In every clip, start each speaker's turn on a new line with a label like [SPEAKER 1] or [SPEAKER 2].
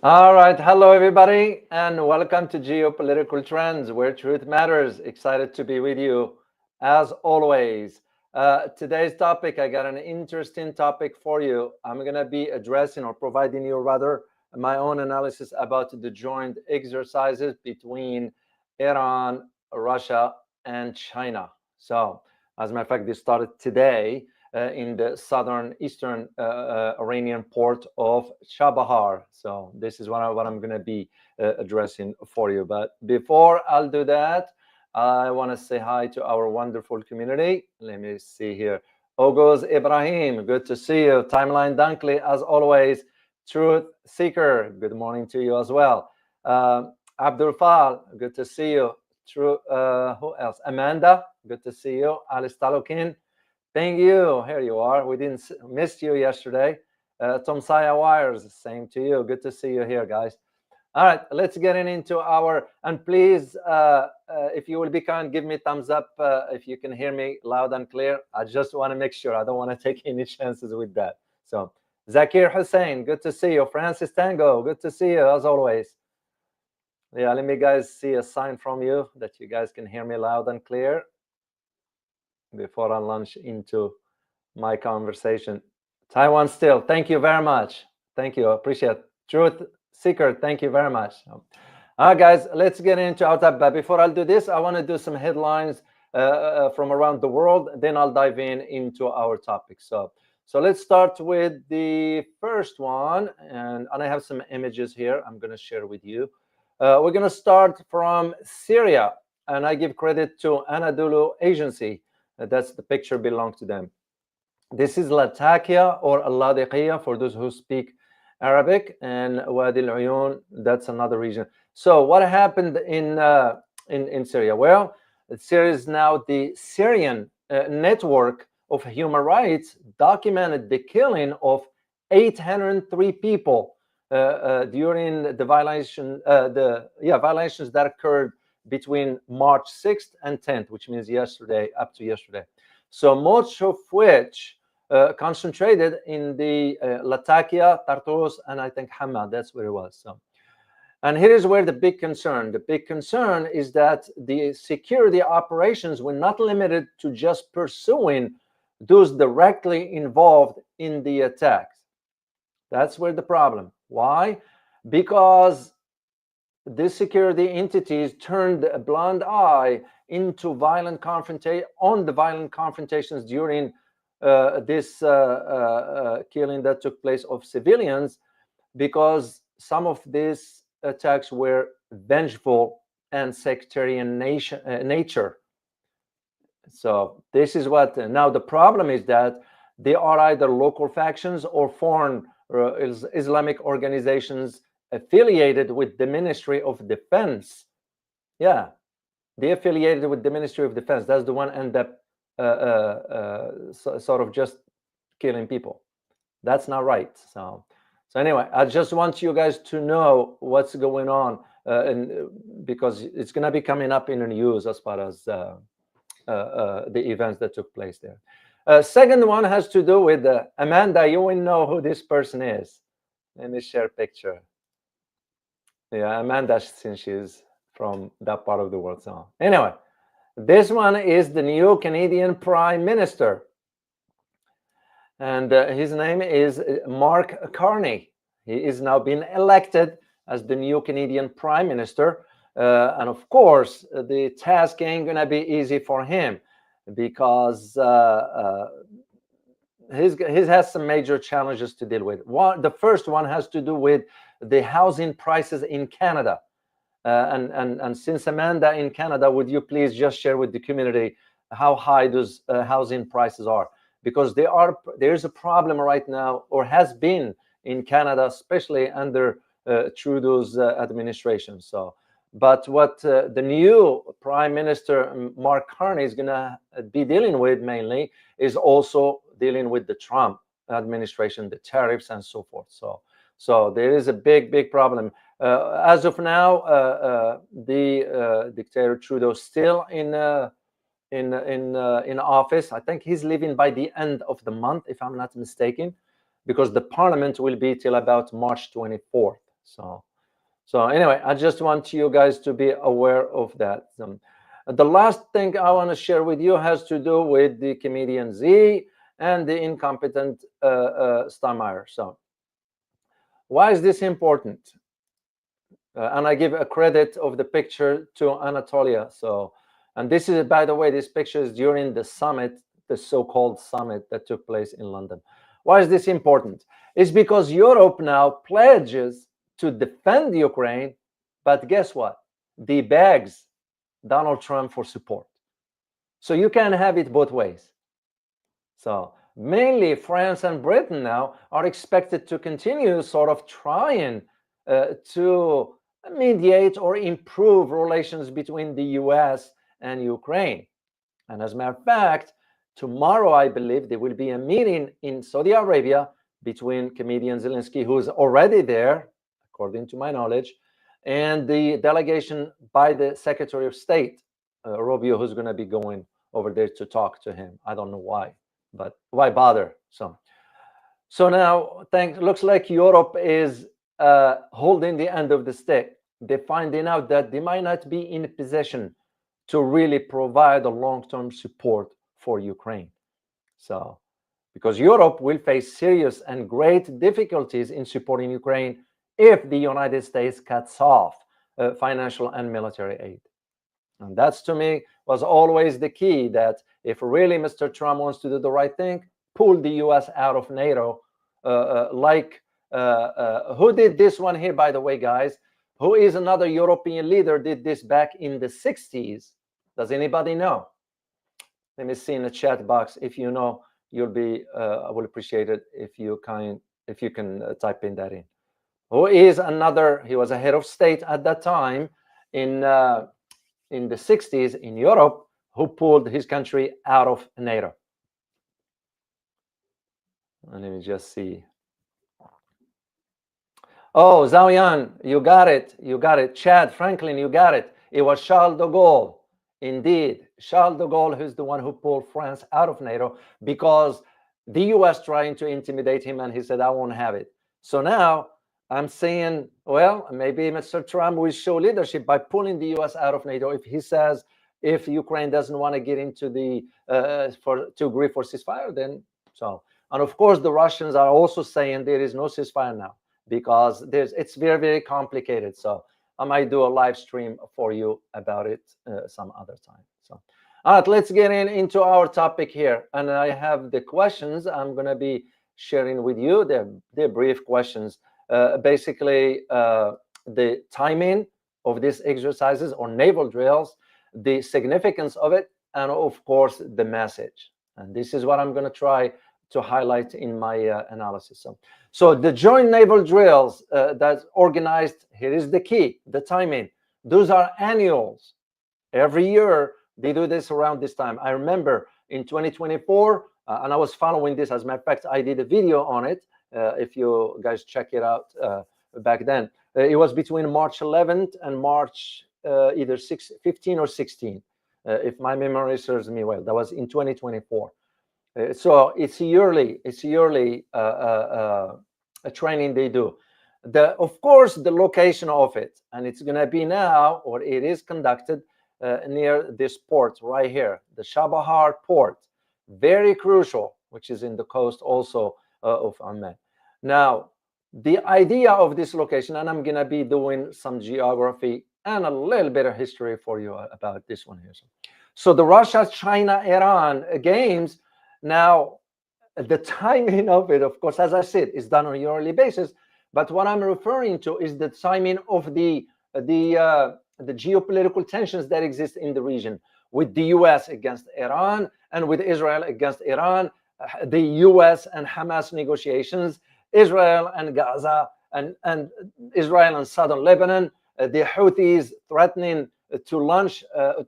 [SPEAKER 1] All right, hello everybody, and welcome to Geopolitical Trends, where truth matters. Excited to be with you, as always. Today's topic, I got an interesting topic for you. I'm going to be addressing or providing you, rather, my own analysis about the joint exercises between Iran, Russia, and China. So, as a matter of fact, this started today in the southern eastern Iranian port of Chabahar. So this is what I'm going to be addressing for you. But before I'll do that, I want to say hi to our wonderful community. Let me see here. Oguz Ibrahim, good to see you. Timeline Dunkley, as always. Truth Seeker, good morning to you as well. Abdul Fal, good to see you. True, who else? Amanda, good to see you. Alice Talukin, thank you. Here you are. We didn't miss you yesterday. Tom Saya Wires, same to you. Good to see you here, guys. All right, let's get into our, and please, if you will be kind, give me thumbs up if you can hear me loud and clear. I just want to make sure. I don't want to take any chances with that. So, Zakir Hussein, good to see you. Francis Tango, good to see you, as always. Yeah, let me guys see a sign from you that you guys can hear me loud and clear before I launch into my conversation. Taiwan still, thank you very much. Thank you, appreciate it. Truth Seeker, thank you very much. All right, guys, let's get into our topic. But before I'll do this, I want to do some headlines from around the world. Then I'll dive into our topic. So let's start with the first one. And I have some images here I'm going to share with you. We're going to start from Syria. And I give credit to Anadolu Agency. That's the picture belongs to them. This is Latakia or Al-Ladiqiyya for those who speak Arabic, and Wadi al-Uyun, that's another region. So what happened in Syria? Well, Syria is now the Syrian network of human rights documented the killing of 803 people during the violations that occurred between March 6th and 10th, which means yesterday, up to yesterday. So much of which concentrated in the Latakia, Tartus, and I think Hama. That's where it was. So, and here is where the big concern. The big concern is that the security operations were not limited to just pursuing those directly involved in the attacks. That's where the problem. Why? Because these security entities turned a blind eye into violent confrontations during this killing that took place of civilians, because some of these attacks were vengeful and sectarian nature. So this is what, now the problem is that they are either local factions or foreign Islamic organizations affiliated with the Ministry of Defense. Yeah, they affiliated with the Ministry of Defense. That's the one end up sort of just killing people. That's not right. So anyway, I just want you guys to know what's going on, and because it's going to be coming up in the news as far as the events that took place there. Second one has to do with Amanda. You will know who this person is. Let me share a picture. Yeah, Amanda, since she's from that part of the world. So anyway, this one is the new Canadian Prime Minister. And his name is Mark Carney. He is now being elected as the new Canadian Prime Minister. And of course, the task ain't going to be easy for him, because he has some major challenges to deal with. The first one has to do with the housing prices in Canada. And since Amanda in Canada, would you please just share with the community how high those housing prices are? Because there's a problem right now, or has been in Canada, especially under Trudeau's administration. So, but what the new Prime Minister Mark Carney is going to be dealing with mainly is also dealing with the Trump administration, the tariffs and so forth. So there is a big problem. As of now, the dictator Trudeau still in office. I think he's leaving by the end of the month, if I'm not mistaken, because the parliament will be till about March 24th. So anyway, I just want you guys to be aware of that. The last thing I want to share with you has to do with the comedian Z and the incompetent Steinmeier. So why is this important? And I give a credit of the picture to Anatolia. So, and this is, by the way, this picture is during the summit, the so-called summit that took place in London. Why is this important? It's because Europe now pledges to defend Ukraine, but guess what? They begs Donald Trump for support. So you can have it both ways. So mainly France and Britain now are expected to continue sort of trying to mediate or improve relations between the US and Ukraine. And as a matter of fact, tomorrow, I believe, there will be a meeting in Saudi Arabia between comedian Zelensky, who is already there, according to my knowledge, and the delegation by the Secretary of State, Rubio, who's going to be going over there to talk to him. I don't know why, but why bother? So now, looks like Europe is holding the end of the stick. They're finding out that they might not be in a position to really provide a long-term support for Ukraine. So, because Europe will face serious and great difficulties in supporting Ukraine if the United States cuts off financial and military aid. And that's, to me, was always the key, that if really Mr. Trump wants to do the right thing, pull the US out of NATO, who did this one here, by the way, guys? Who is another European leader did this back in the 60s? Does anybody know? Let me see in the chat box. If you know, you'll be. I will appreciate it if you can type in that in. Who is another? He was a head of state at that time in the 60s in Europe, who pulled his country out of NATO. Let me just see. Oh, Zhaoyan, you got it. You got it. Chad Franklin, you got it. It was Charles de Gaulle. Indeed, Charles de Gaulle, who's the one who pulled France out of NATO because the US trying to intimidate him, and he said, I won't have it. So now I'm saying, well, maybe Mr. Trump will show leadership by pulling the US out of NATO. If he says, if Ukraine doesn't want to get into the, to agree for ceasefire, then so. And of course, the Russians are also saying there is no ceasefire now, because it's very, very complicated. So I might do a live stream for you about it some other time. So, all right, let's get into our topic here. And I have the questions I'm going to be sharing with you. They're brief questions. Basically, the timing of these exercises or naval drills, the significance of it, and of course, the message. And this is what I'm going to try to highlight in my analysis. So the joint naval drills that's organized, here is the key, the timing. Those are annuals. Every year, they do this around this time. I remember in 2024, and I was following this. As a matter of fact, I did a video on it. If you guys check it out back then. It was between March 11th and March either 15 or 16, if my memory serves me well. That was in 2024. So it's yearly a training they do. Of course, the location of it, and it's going to be now, or it is conducted near this port right here, the Chabahar port, very crucial, which is in the coast also of Oman. Now, the idea of this location, and I'm going to be doing some geography and a little bit of history for you about this one here. So the Russia, China, Iran games. Now, the timing of it, of course, as I said, is done on a yearly basis. But what I'm referring to is the timing of the geopolitical tensions that exist in the region, with the US against Iran and with Israel against Iran, the US and Hamas negotiations, Israel and Gaza, and Israel and southern Lebanon, the Houthis threatening to launch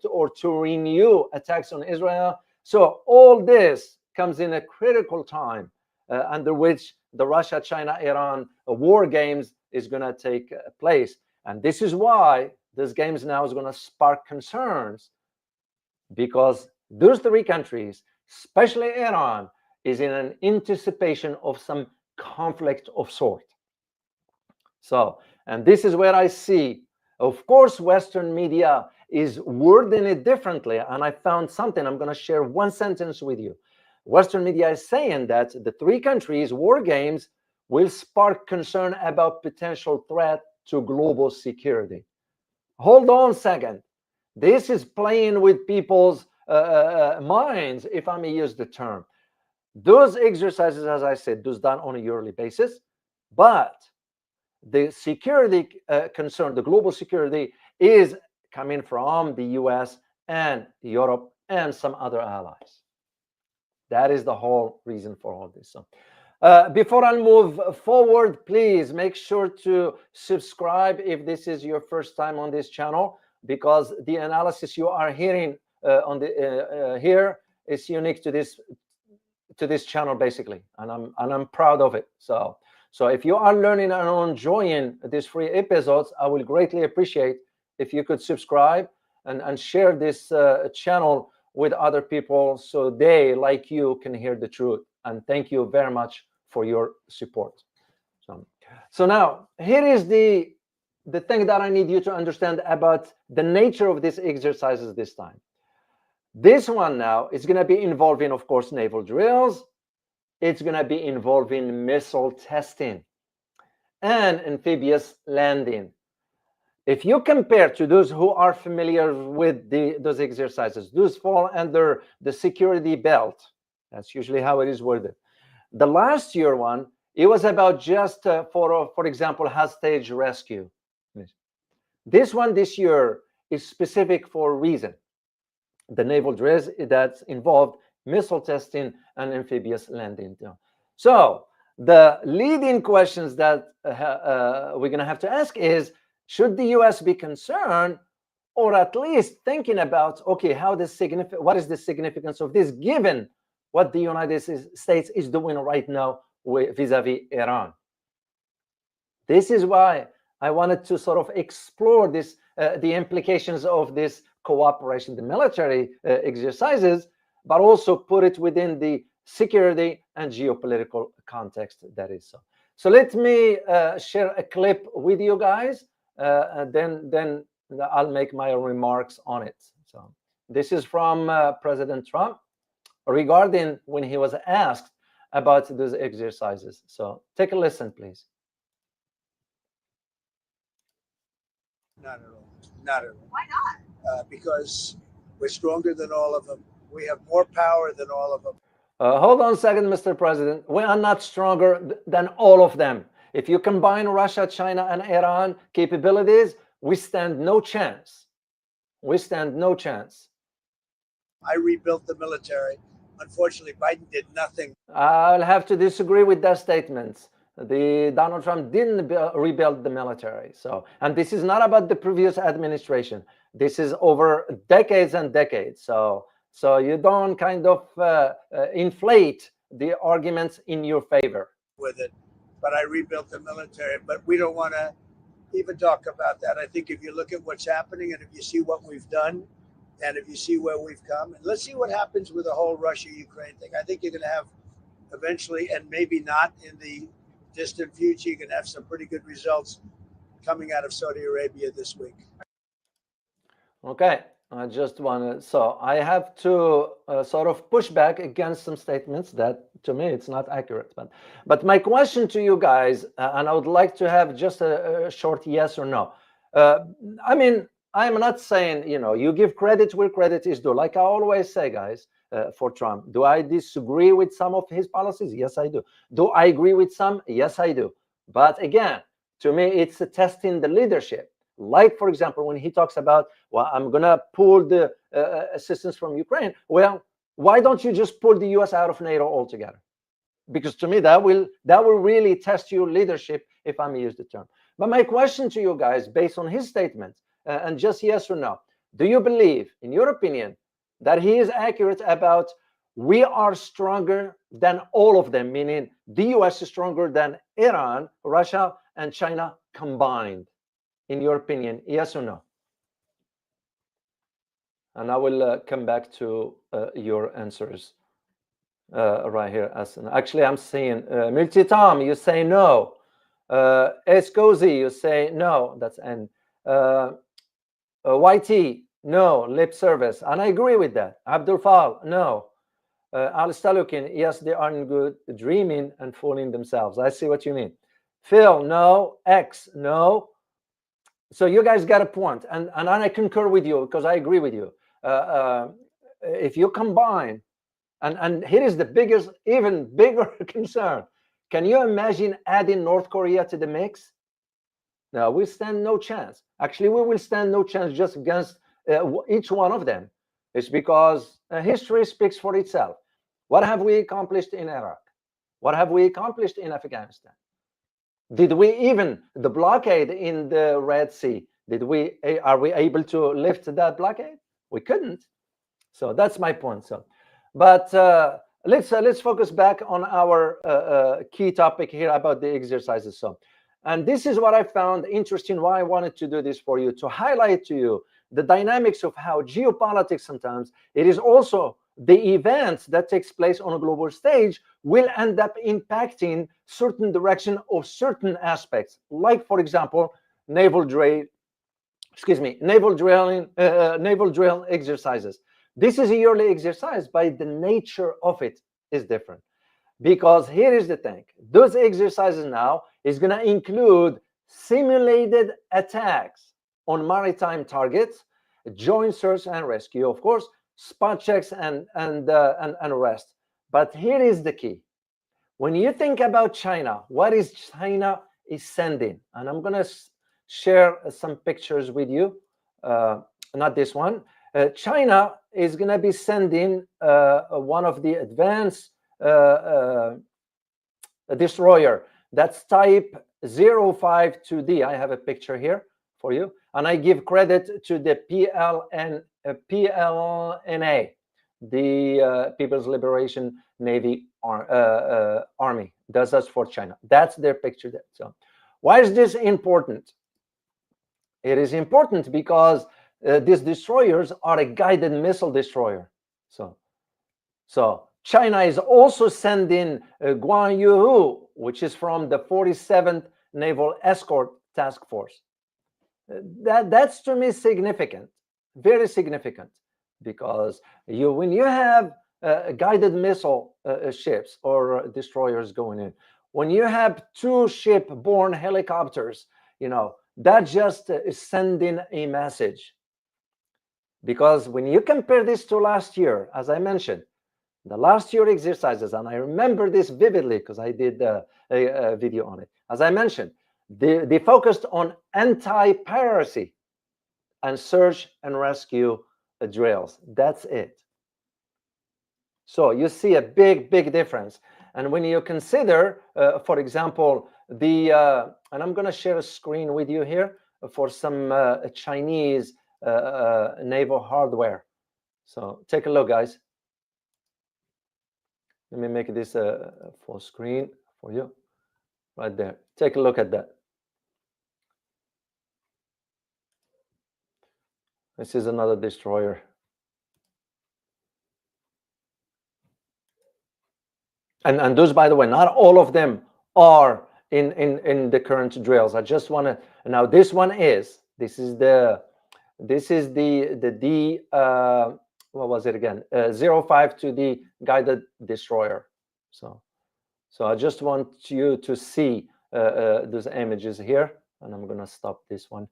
[SPEAKER 1] or to renew attacks on Israel. So all this comes in a critical time under which the Russia, China, Iran war games is going to take place. And this is why this games now is going to spark concerns, because those three countries, especially Iran, is in an anticipation of some conflict of sort. So, and this is where I see, of course, Western media is wording it differently. And I found something. I'm going to share one sentence with you. Western media is saying that the three countries' war games will spark concern about potential threat to global security. Hold on a second. This is playing with people's minds, if I may use the term. Those exercises, as I said, those done on a yearly basis, but the security concern, the global security, is coming from the US and Europe and some other allies. That is the whole reason for all this. So, before I move forward, please make sure to subscribe if this is your first time on this channel, because the analysis you are hearing on the here is unique to this channel, basically, and I'm proud of it. So if you are learning and enjoying these free episodes, I will greatly appreciate if you could subscribe and share this channel with other people so they, like you, can hear the truth. And thank you very much for your support. So now, here is the thing that I need you to understand about the nature of these exercises this time. This one now is going to be involving, of course, naval drills. It's going to be involving missile testing and amphibious landing. If you compare to those who are familiar with those exercises, those fall under the security belt. That's usually how it is worded. The last year one, it was about just, for example, hostage rescue. This one this year is specific for a reason. The naval drills that's involved missile testing and amphibious landing. So the leading questions that we're going to have to ask is, should the US be concerned, or at least thinking about, okay, what is the significance of this, given what the United States is doing right now vis-a-vis Iran? This is why I wanted to sort of explore this, the implications of this cooperation, the military exercises, but also put it within the security and geopolitical context that is so. So let me share a clip with you guys, and then I'll make my remarks on it. So this is from President Trump regarding when he was asked about those exercises. So take a listen, please.
[SPEAKER 2] Not at all. Not at all. Why not? Because we're stronger than all of them. We have more power than all of them.
[SPEAKER 1] Hold on a second, Mr. President. We are not stronger than all of them. If you combine Russia, China, and Iran capabilities, we stand no chance. We stand no chance.
[SPEAKER 2] I rebuilt the military. Unfortunately, Biden did nothing.
[SPEAKER 1] I'll have to disagree with that statement. Donald Trump didn't rebuild the military. So, and this is not about the previous administration. This is over decades and decades. So you don't kind of inflate the arguments in your favor.
[SPEAKER 2] With it, but I rebuilt the military. But we don't want to even talk about that. I think if you look at what's happening, and if you see what we've done, and if you see where we've come, and let's see what happens with the whole Russia-Ukraine thing. I think you're going to have eventually, and maybe not in the distant future, you can have some pretty good results coming out of Saudi Arabia this week.
[SPEAKER 1] Okay, I just want to, so I have to sort of push back against some statements that, to me, it's not accurate. But my question to you guys, and I would like to have just a short yes or no. I mean, I'm not saying, you give credit where credit is due. Like I always say, guys, for Trump, do I disagree with some of his policies? Yes, I do. Do I agree with some? Yes, I do. But again, to me, it's testing the leadership. Like, for example, when he talks about, well, I'm going to pull the assistance from Ukraine. Well, why don't you just pull the US out of NATO altogether? Because to me, that will really test your leadership, if I may use the term. But my question to you guys, based on his statement, and just yes or no, do you believe, in your opinion, that he is accurate about we are stronger than all of them, meaning the US is stronger than Iran, Russia, and China combined? In your opinion, yes or no? And I will come back to your answers right here. Actually, I'm seeing Multi-Tom, you say no. Escozy, you say no, that's N. YT, no, lip service. And I agree with that. Abdul Fal, no. Al Stalukin, yes, they aren't good, dreaming and fooling themselves. I see what you mean. Phil, no. X, no. So you guys got a point, and I concur with you because I agree with you. If you combine, and here is the biggest, even bigger concern. Can you imagine adding North Korea to the mix? No, we stand no chance. Actually, we will stand no chance just against each one of them. It's because history speaks for itself. What have we accomplished in Iraq? What have we accomplished in Afghanistan? Did we even the blockade in the Red Sea? Are we able to lift that blockade? We couldn't. So that's my point. So, but let's focus back on our key topic here about the exercises. So, and this is what I found interesting. Why I wanted to do this for you, to highlight to you the dynamics of how geopolitics sometimes it is also the events that takes place on a global stage will end up impacting certain direction of certain aspects, like for example naval drill exercises. This is a yearly exercise, but the nature of it is different, because here is the thing: those exercises now is going to include simulated attacks on maritime targets, joint search and rescue, of course, spot checks and arrest. But here is the key: when you think about China, what is China is sending? And I'm going to share some pictures with you. Not this one. China is going to be sending one of the advanced destroyer that's type 052D. I have a picture here for you, and I give credit to the PLNA, the People's Liberation Navy Army. Does that for China. That's their picture there. So why is this important? It is important because these destroyers are a guided missile destroyer. So China is also sending Guan Yu, which is from the 47th Naval Escort Task Force. That's to me significant, very significant, because when you have guided missile ships or destroyers going in, when you have 2 ship-borne helicopters, that just is sending a message. Because when you compare this to last year, as I mentioned, the last year exercises, and I remember this vividly because I did a video on it. As I mentioned, they focused on anti-piracy and search and rescue drills. That's it. So you see a big difference. And when you consider, for example, and I'm going to share a screen with you here for some Chinese naval hardware. So take a look, guys. Let me make this a full screen for you right there. Take a look at that. This is another destroyer. And those, by the way, not all of them are in the current drills. I just want to, now this one is, this is the D, what was it again? 052D guided destroyer. So I just want you to see those images here, and I'm gonna stop this one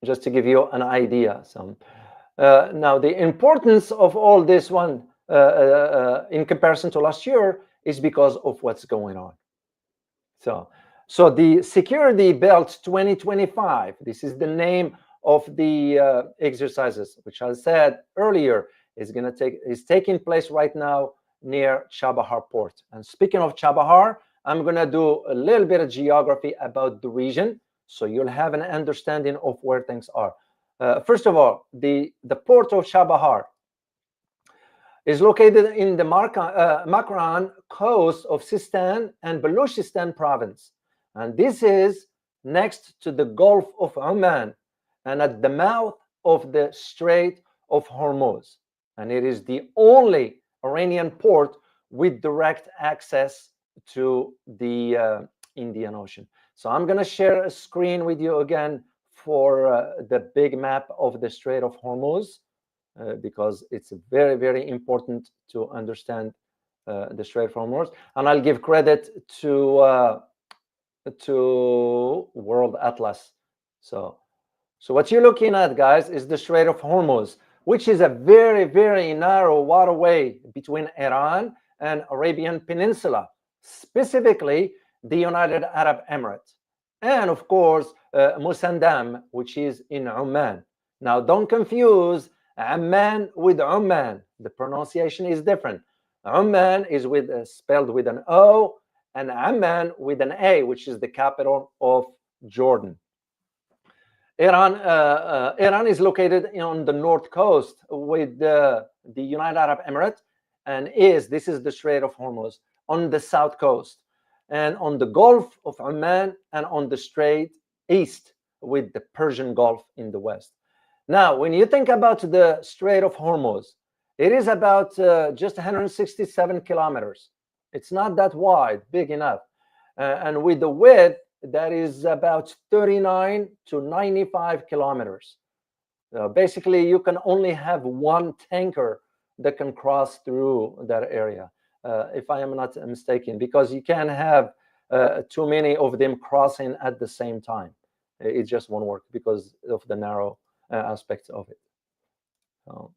[SPEAKER 1] just to give you an idea. So now the importance of all this one in comparison to last year is because of what's going on. So the Security Belt 2025, this is the name of the exercises, which I said earlier is taking place right now near Chabahar port. And speaking of Chabahar, I'm going to do a little bit of geography about the region, so you'll have an understanding of where things are. First of all, the port of Chabahar is located in the Makran coast of Sistan and Baluchistan province. And this is next to the Gulf of Oman and at the mouth of the Strait of Hormuz. And it is the only Iranian port with direct access to the Indian Ocean. So I'm going to share a screen with you again for the big map of the Strait of Hormuz, because it's very, very important to understand the Strait of Hormuz. And I'll give credit to World Atlas. So what you're looking at, guys, is the Strait of Hormuz, which is a very, very narrow waterway between Iran and Arabian Peninsula, specifically the United Arab Emirates, and of course Musandam, which is in Oman. Now, don't confuse Amman with Oman. The pronunciation is different. Oman is spelled with an O, and Amman with an A, which is the capital of Jordan. Iran is located on the north coast with the United Arab Emirates, and this is the Strait of Hormuz on the south coast, and on the Gulf of Oman, and on the Strait east with the Persian Gulf in the west. Now, when you think about the Strait of Hormuz, it is about just 167 kilometers. It's not that wide, big enough. And with the width, that is about 39 to 95 kilometers. Basically, you can only have one tanker that can cross through that area, if I am not mistaken, because you can't have too many of them crossing at the same time. It just won't work because of the narrow aspects of it. So,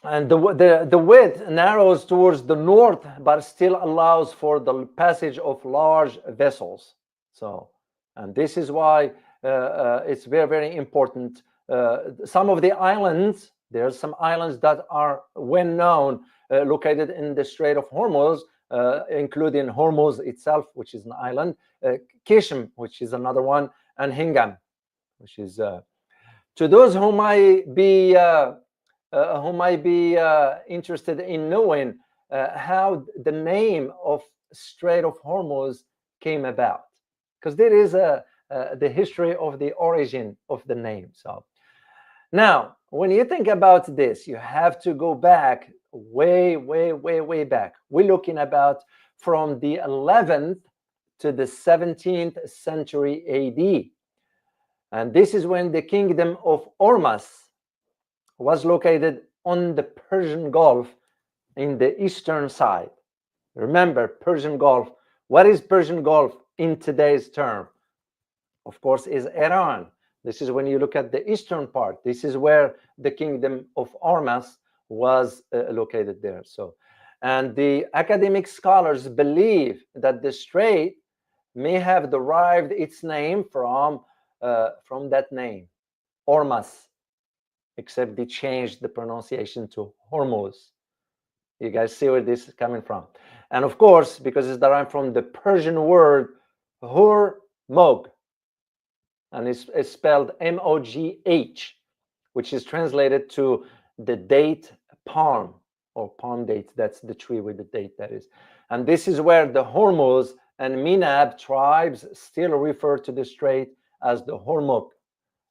[SPEAKER 1] and the width narrows towards the north, but still allows for the passage of large vessels. So, and this is why it's very, very important. Some of the islands, there's some islands that are well known, located in the Strait of Hormuz, including Hormuz itself, which is an island, Kishim, which is another one, and Hingam, which is to those who might be interested in knowing how the name of Strait of Hormuz came about, because there is the history of the origin of the name. So now, when you think about this, you have to go back way, way, way, way back. We're looking about from the 11th to the 17th century AD. And this is when the kingdom of Hormuz was located on the Persian Gulf in the eastern side. Remember, Persian Gulf. What is Persian Gulf in today's term? Of course, is Iran. This is when you look at the eastern part. This is where the kingdom of Hormuz was located there. So, and the academic scholars believe that the strait may have derived its name from that name, Hormuz, except they changed the pronunciation to Hormuz. You guys see where this is coming from. And of course, because it's derived from the Persian word Hormog, and it's spelled M-O-G-H, which is translated to the date palm, or palm date. That's the tree with the date, that is. And this is where the Hormuz and Minab tribes still refer to the strait as the Hormuz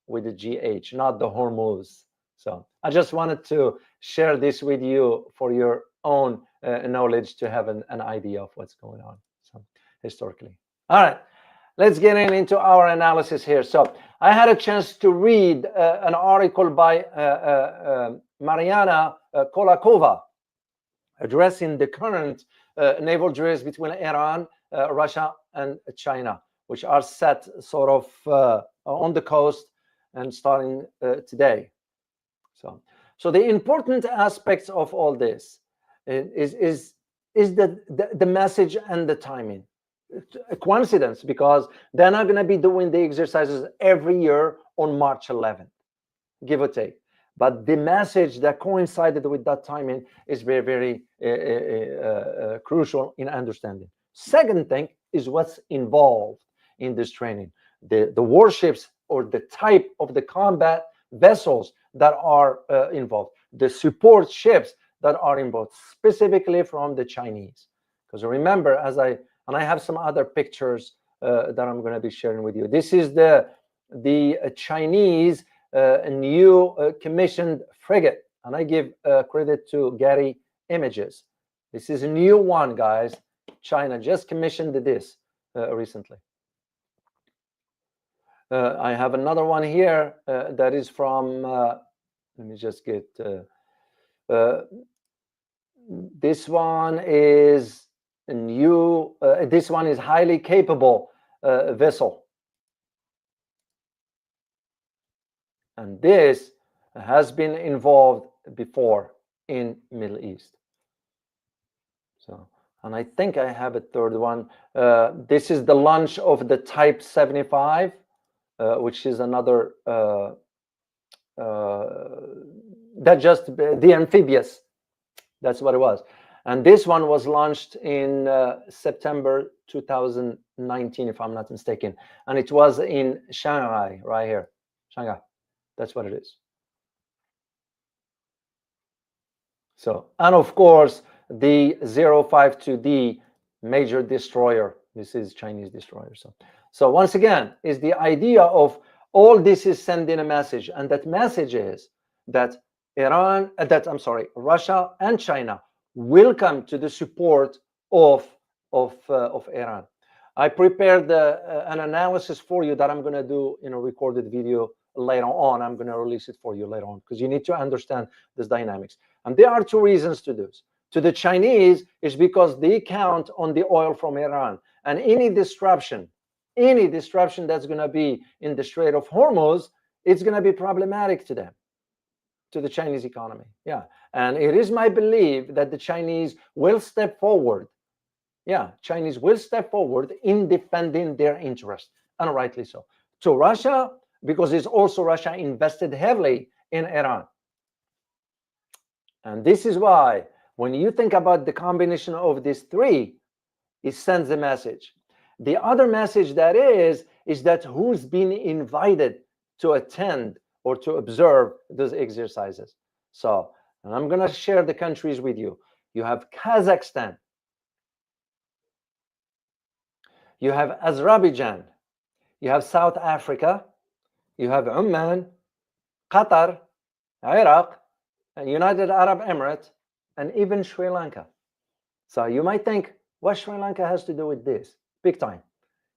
[SPEAKER 1] with the G-H, not the Hormuz. So I just wanted to share this with you for your own knowledge, to have an idea of what's going on historically. All right. Let's get into our analysis here. So I had a chance to read an article by Mariana Kolakova addressing the current naval drills between Iran, Russia, and China, which are set sort of on the coast and starting today. So the important aspects of all this is the message and the timing. A coincidence, because they're not going to be doing the exercises every year on March 11th, give or take. But the message that coincided with that timing is very, very crucial in understanding. Second thing is what's involved in this training. The warships, or the type of the combat vessels that are involved. The support ships that are involved, specifically from the Chinese. Because remember, and I have some other pictures that I'm going to be sharing with you. This is the Chinese new commissioned frigate, and I give credit to Getty Images. This is a new one, guys. China just commissioned this recently. I have another one here that is from, let me just get, this one is a new, this one is highly capable vessel. And this has been involved before in Middle East. So, and I think I have a third one. This is the launch of the Type 75, which is another, that just the amphibious, that's what it was. And this one was launched in September 2019, if I'm not mistaken. And it was in Shanghai, right here, Shanghai. That's what it is. So, and of course, the 052D major destroyer. This is Chinese destroyer. So once again, is the idea of all this is sending a message, and that message is that Russia and China will come to the support of Iran. I prepared an analysis for you that I'm going to do in a recorded video later on. I'm going to release it for you later on because you need to understand this dynamics. And there are two reasons to this. To the Chinese is because they count on the oil from Iran, and any disruption that's going to be in the Strait of Hormuz, it's going to be problematic to them, to the Chinese economy. Yeah, and it is my belief that the Chinese will step forward. Yeah, Chinese will step forward in defending their interests, and rightly so. To Russia, because it's also Russia invested heavily in Iran. And this is why when you think about the combination of these three, it sends a message. The other message that is that who's been invited to attend or to observe those exercises. So, and I'm going to share the countries with you. You have Kazakhstan, you have Azerbaijan, you have South Africa, you have Oman, Qatar, Iraq, and United Arab Emirates, and even Sri Lanka. So you might think, what Sri Lanka has to do with this? Big time.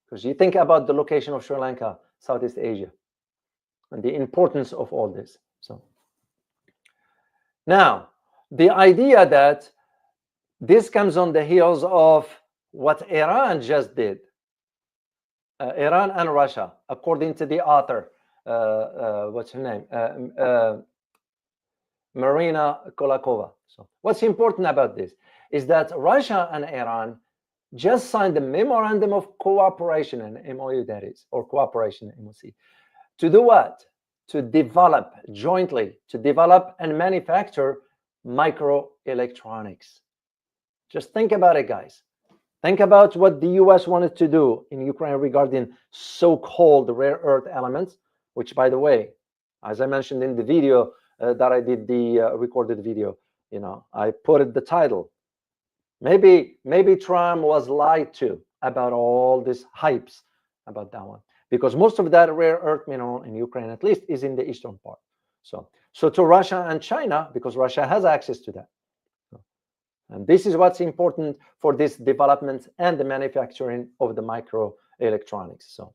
[SPEAKER 1] Because you think about the location of Sri Lanka, Southeast Asia, and the importance of all this. So now, the idea that this comes on the heels of what Iran just did. Iran and Russia, according to the author, what's her name? Marina Kolakova. So what's important about this is that Russia and Iran just signed the memorandum of cooperation, an MOU that is, or cooperation, MOC, to do what? To develop jointly, to develop and manufacture microelectronics. Just think about it, guys. Think about what the US wanted to do in Ukraine regarding so-called rare earth elements, which, by the way, as I mentioned in the video that I did, the recorded video, you know, I put it the title. Maybe Trump was lied to about all these hypes about that one, because most of that rare earth mineral in Ukraine, at least, is in the eastern part. So to Russia and China, because Russia has access to that. And this is what's important for this development and the manufacturing of the microelectronics. So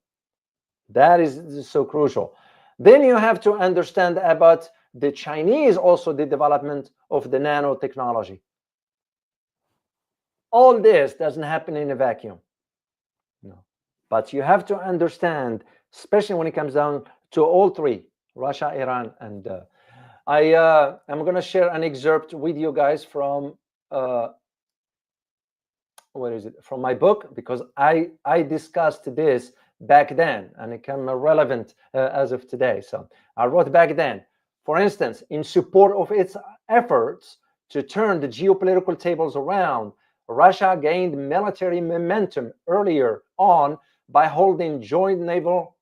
[SPEAKER 1] that is so crucial. Then you have to understand about the Chinese, also the development of the nanotechnology. All this doesn't happen in a vacuum. No. But you have to understand, especially when it comes down to all three, Russia, Iran, and I'm going to share an excerpt with you guys from what is it, from my book, because I discussed this back then and it became relevant as of today. So I wrote back then, for instance, in support of its efforts to turn the geopolitical tables around, Russia gained military momentum earlier on by holding joint naval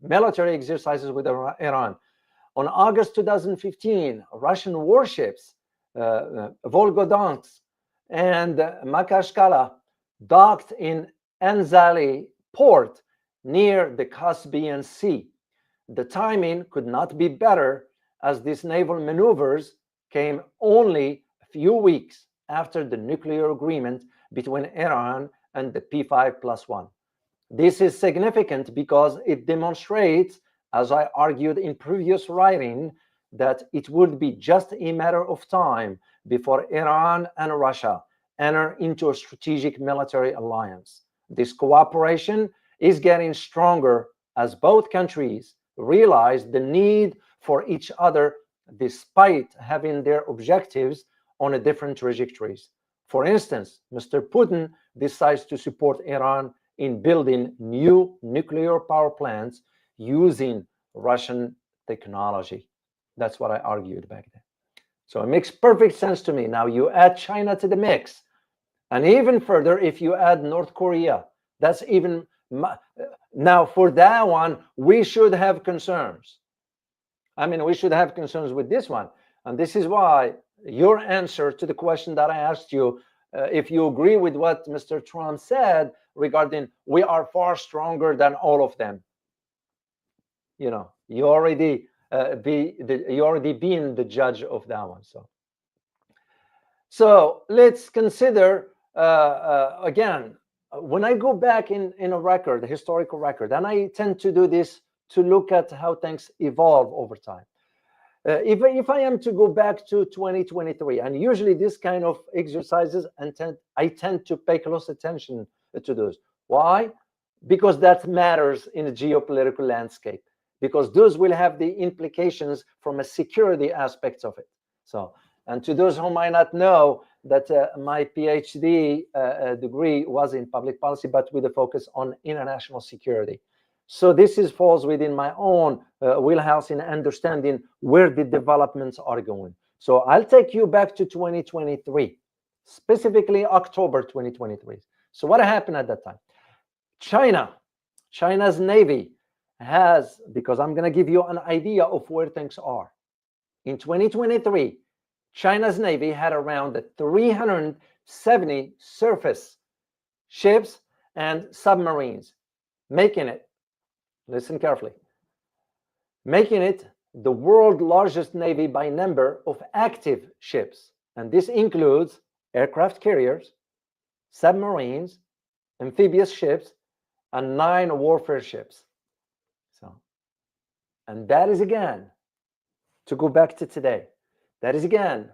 [SPEAKER 1] military exercises with Iran. On August 2015, Russian warships Volgodonsk and Makashkala docked in Anzali port near the Caspian Sea. The timing could not be better, as these naval maneuvers came only a few weeks after the nuclear agreement between Iran and the P5+1. This is significant because it demonstrates, as I argued in previous writing, that it would be just a matter of time before Iran and Russia enter into a strategic military alliance. This cooperation is getting stronger as both countries realize the need for each other despite having their objectives on a different trajectories. For instance, Mr. Putin decides to support Iran in building new nuclear power plants using Russian technology. That's what I argued back then. So it makes perfect sense to me. Now you add China to the mix, and even further, if you add North Korea, that's even now for that one, we should have concerns. I mean, we should have concerns with this one. And this is why your answer to the question that I asked you, if you agree with what Mr. Trump said regarding we are far stronger than all of them, you know, you already being the judge of that one. So let's consider again, when I go back in a record, a historical record, and I tend to do this to look at how things evolve over time. If I am to go back to 2023, and usually this kind of exercises, I tend to pay close attention to those. Why? Because that matters in the geopolitical landscape, because those will have the implications from a security aspect of it. So, and to those who might not know, that my PhD degree was in public policy, but with a focus on international security. So this falls within my own wheelhouse in understanding where the developments are going. So I'll take you back to 2023, specifically October 2023. So what happened at that time? China's Navy has, because I'm going to give you an idea of where things are. In 2023, China's Navy had around 370 surface ships and submarines, making it, listen carefully, making it the world's largest navy by number of active ships. And this includes aircraft carriers, submarines, amphibious ships, and 9 warfare ships. So, and that is again, to go back to today, that is again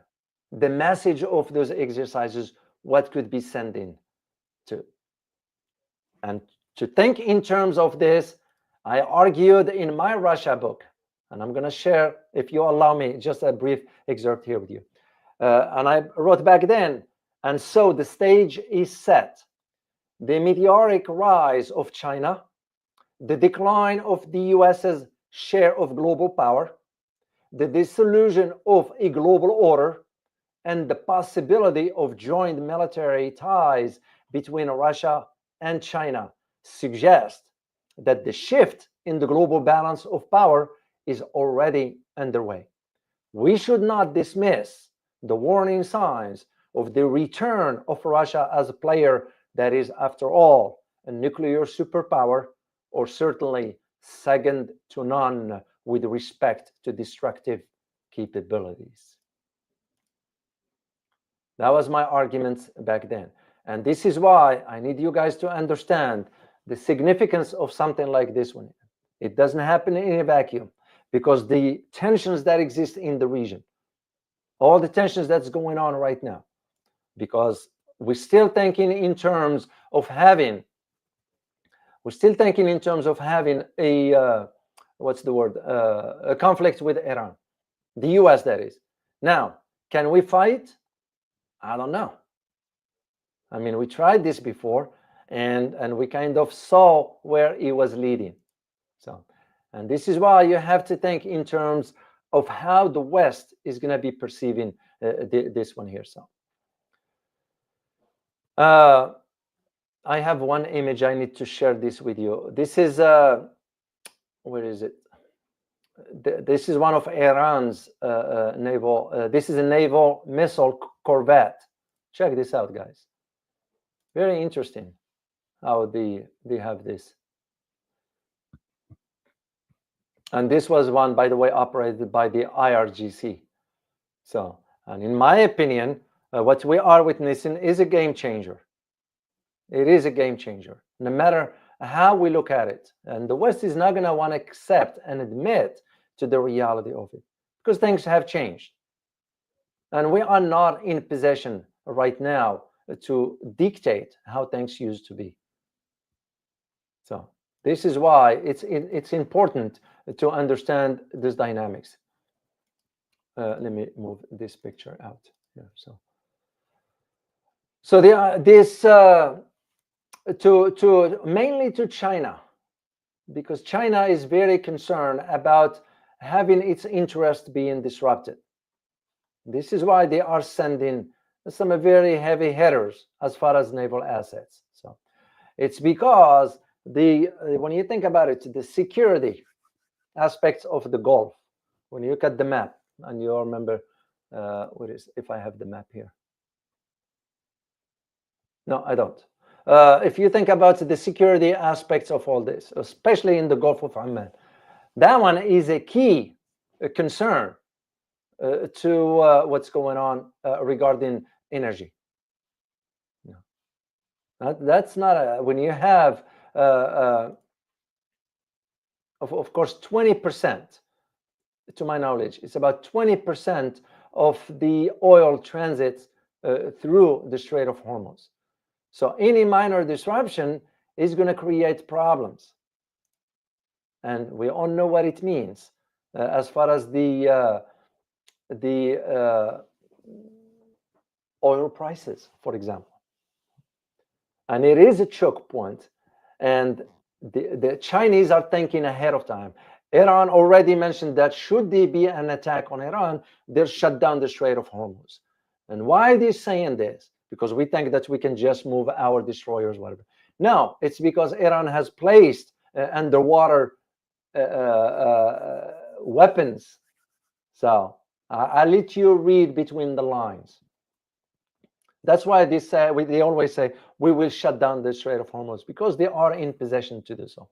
[SPEAKER 1] the message of those exercises, what could be sending to. And to think in terms of this, I argued in my Russia book, and I'm going to share, if you allow me, just a brief excerpt here with you. And I wrote back then, and so the stage is set. The meteoric rise of China, the decline of the US's share of global power, the dissolution of a global order, and the possibility of joint military ties between Russia and China suggest that the shift in the global balance of power is already underway. We should not dismiss the warning signs of the return of Russia as a player that is, after all, a nuclear superpower, or certainly second to none with respect to destructive capabilities. That was my argument back then. And this is why I need you guys to understand the significance of something like this one. It doesn't happen in a vacuum, because the tensions that exist in the region, all the tensions that's going on right now, because we're still thinking in terms of having a, what's the word, a conflict with Iran, the US that is. Now, can we fight? I don't know. I mean, we tried this before, and we kind of saw where it was leading. So, and this is why you have to think in terms of how the West is going to be perceiving this one here. So, I have one image. I need to share this with you. This is where is it? This is one of Iran's naval. This is a naval missile corvette. Check this out, guys. Very interesting how they have this. And this was one, by the way, operated by the IRGC. So, and in my opinion, What we are witnessing is a game changer. It is a game changer, no matter how we look at it. And the West is not going to want to accept and admit to the reality of it because things have changed. And we are not in possession right now to dictate how things used to be. So this is why it's important to understand this dynamics. Let me move this picture out here. So this to mainly to China, because China is very concerned about having its interest being disrupted. This is why they are sending some very heavy hitters as far as naval assets. So it's because when you think about it, the security aspects of the Gulf, when you look at the map, and you remember what is, if I have the map here. No, I don't. If you think about the security aspects of all this, especially in the Gulf of Oman, that one is a key concern to what's going on regarding energy. That's not when you have, of course, 20%, to my knowledge, it's about 20% of the oil transits through the Strait of Hormuz. So any minor disruption is going to create problems. And we all know what it means as far as the oil prices, for example. And it is a choke point. And the Chinese are thinking ahead of time. Iran already mentioned that should there be an attack on Iran, they'll shut down the Strait of Hormuz. And why are they saying this? Because we think that we can just move our destroyers, whatever. No, it's because Iran has placed underwater weapons. So I'll let you read between the lines. That's why they always say, we will shut down the Strait of Hormuz, because they are in possession to do so.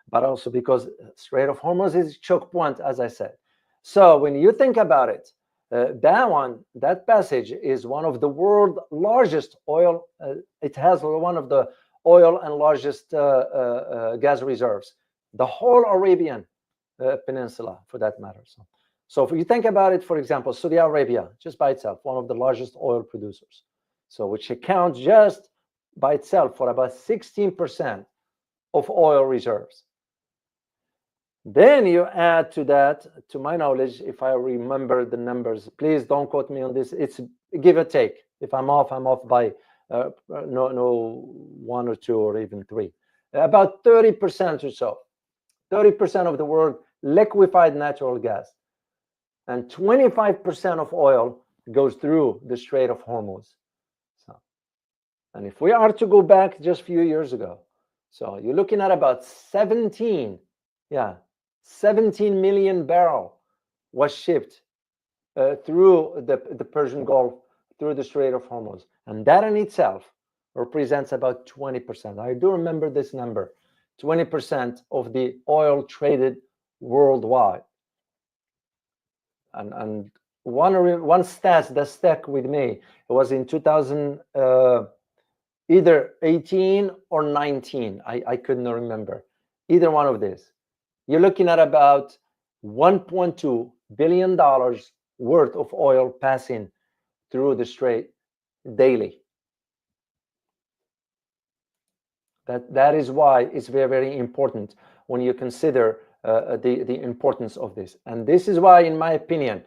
[SPEAKER 1] But also because Strait of Hormuz is a choke point, as I said. So when you think about it, that passage is one of the world's largest oil. It has one of the oil and largest gas reserves. The whole Arabian Peninsula, for that matter. So if you think about it, for example, Saudi Arabia, just by itself, one of the largest oil producers. So which accounts just by itself for about 16% of oil reserves. Then you add to that, to my knowledge, if I remember the numbers, please don't quote me on this. It's give or take. If I'm off by no 1 or 2 or even 3. About 30% or so. 30% of the world liquefied natural gas. And 25% of oil goes through the Strait of Hormuz. So, and if we are to go back just a few years ago, so you're looking at about 17 million barrel was shipped through the Persian Gulf, through the Strait of Hormuz. And that in itself represents about 20%. I do remember this number, 20% of the oil traded worldwide. And one stat that stuck with me, it was in 2000, either 18 or 19. I couldn't remember. Either one of these. You're looking at about $1.2 billion worth of oil passing through the Strait daily. That is why it's very, very important when you consider the importance of this. And this is why, in my opinion,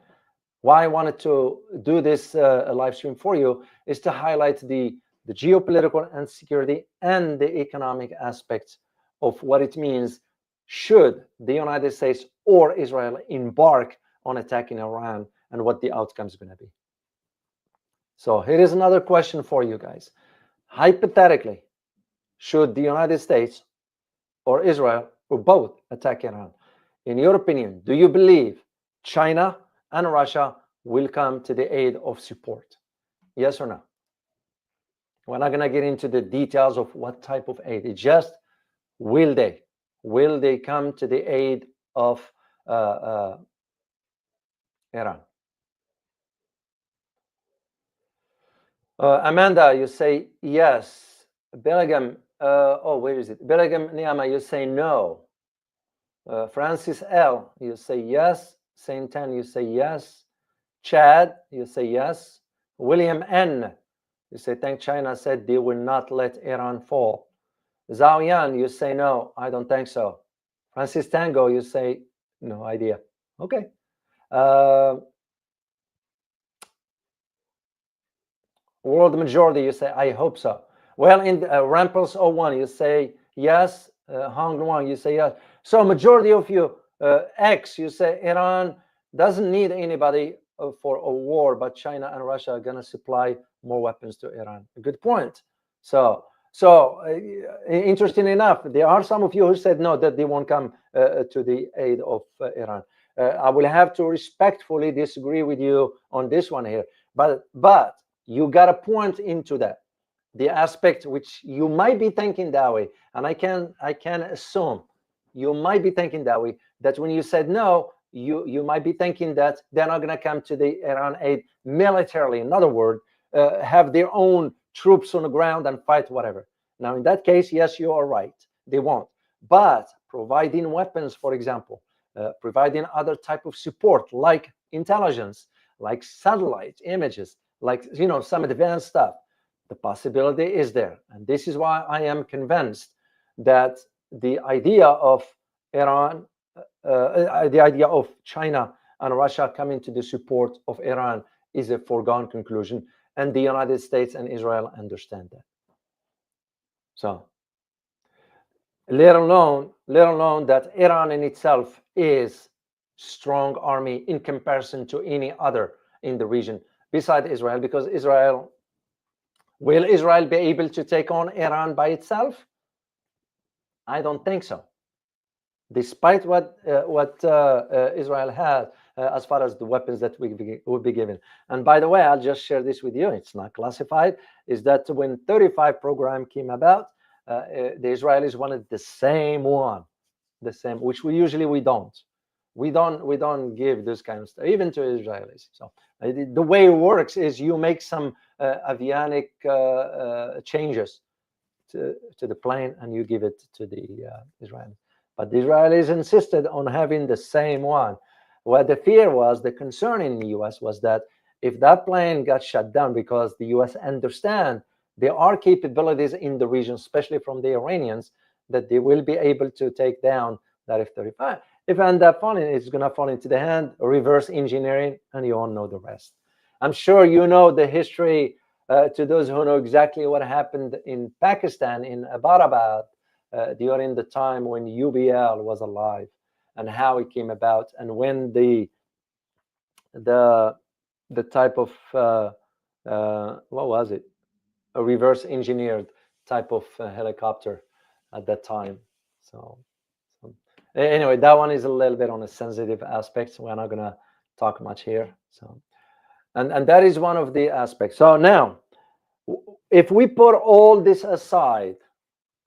[SPEAKER 1] why I wanted to do this live stream for you is to highlight the geopolitical and security and the economic aspects of what it means should the United States or Israel embark on attacking Iran, and what the outcome is going to be. So here is another question for you guys. Hypothetically, should the United States or Israel or both attack Iran, in your opinion, do you believe China and Russia will come to the aid of support? Yes or no? We're not going to get into the details of what type of aid. It's just, will they? Will they come to the aid of Iran? Amanda, you say yes. Bellingham, where is it? Bellingham Niama, you say no. Francis L, you say yes. Saint Tan, you say yes. Chad, you say yes. William N, you say thank China said they will not let Iran fall. Zhao Yan, you say no, I don't think so. Francis Tango, you say no idea. Okay. World majority, you say I hope so. Well, in Ramples 01, you say yes. Hong Luang, you say yes. So majority of you, X, you say Iran doesn't need anybody for a war, but China and Russia are going to supply more weapons to Iran. A good point. So interesting enough, there are some of you who said no, that they won't come to the aid of Iran. I will have to respectfully disagree with you on this one here, but you got to point into that, the aspect which you might be thinking that way, and I can assume you might be thinking that way, that when you said no, you might be thinking that they're not going to come to the Iran aid militarily. In other words, have their own troops on the ground and fight whatever. Now, in that case, yes, you are right. They won't. But providing weapons, for example, providing other type of support like intelligence, like satellite images, like some advanced stuff, the possibility is there. And this is why I am convinced that the idea of Iran, the idea of China and Russia coming to the support of Iran is a foregone conclusion, and the United States and Israel understand that. So let alone that Iran in itself is strong army in comparison to any other in the region beside Israel, because will Israel be able to take on Iran by itself? I don't think so. Despite what Israel has as far as the weapons that will be given. And by the way, I'll just share this with you. It's not classified. Is that when 35 program came about, the Israelis wanted the same one, which we don't. We don't give this kind of stuff even to Israelis. So the way it works is you make some avionic changes to the plane and you give it to the Israelis. But the Israelis insisted on having the same one. What the fear was, the concern in the US was that if that plane got shut down, because the US understand there are capabilities in the region, especially from the Iranians, that they will be able to take down that F-35. If it ends up falling, it's going to fall into the hand, reverse engineering, and you all know the rest. I'm sure you know the history. To those who know exactly what happened in Pakistan, in Abbottabad, during the time when UBL was alive, and how it came about, and when the type of what was it? A reverse engineered type of helicopter at that time. So anyway, that one is a little bit on a sensitive aspect. So we're not gonna talk much here. So and that is one of the aspects. So now, if we put all this aside,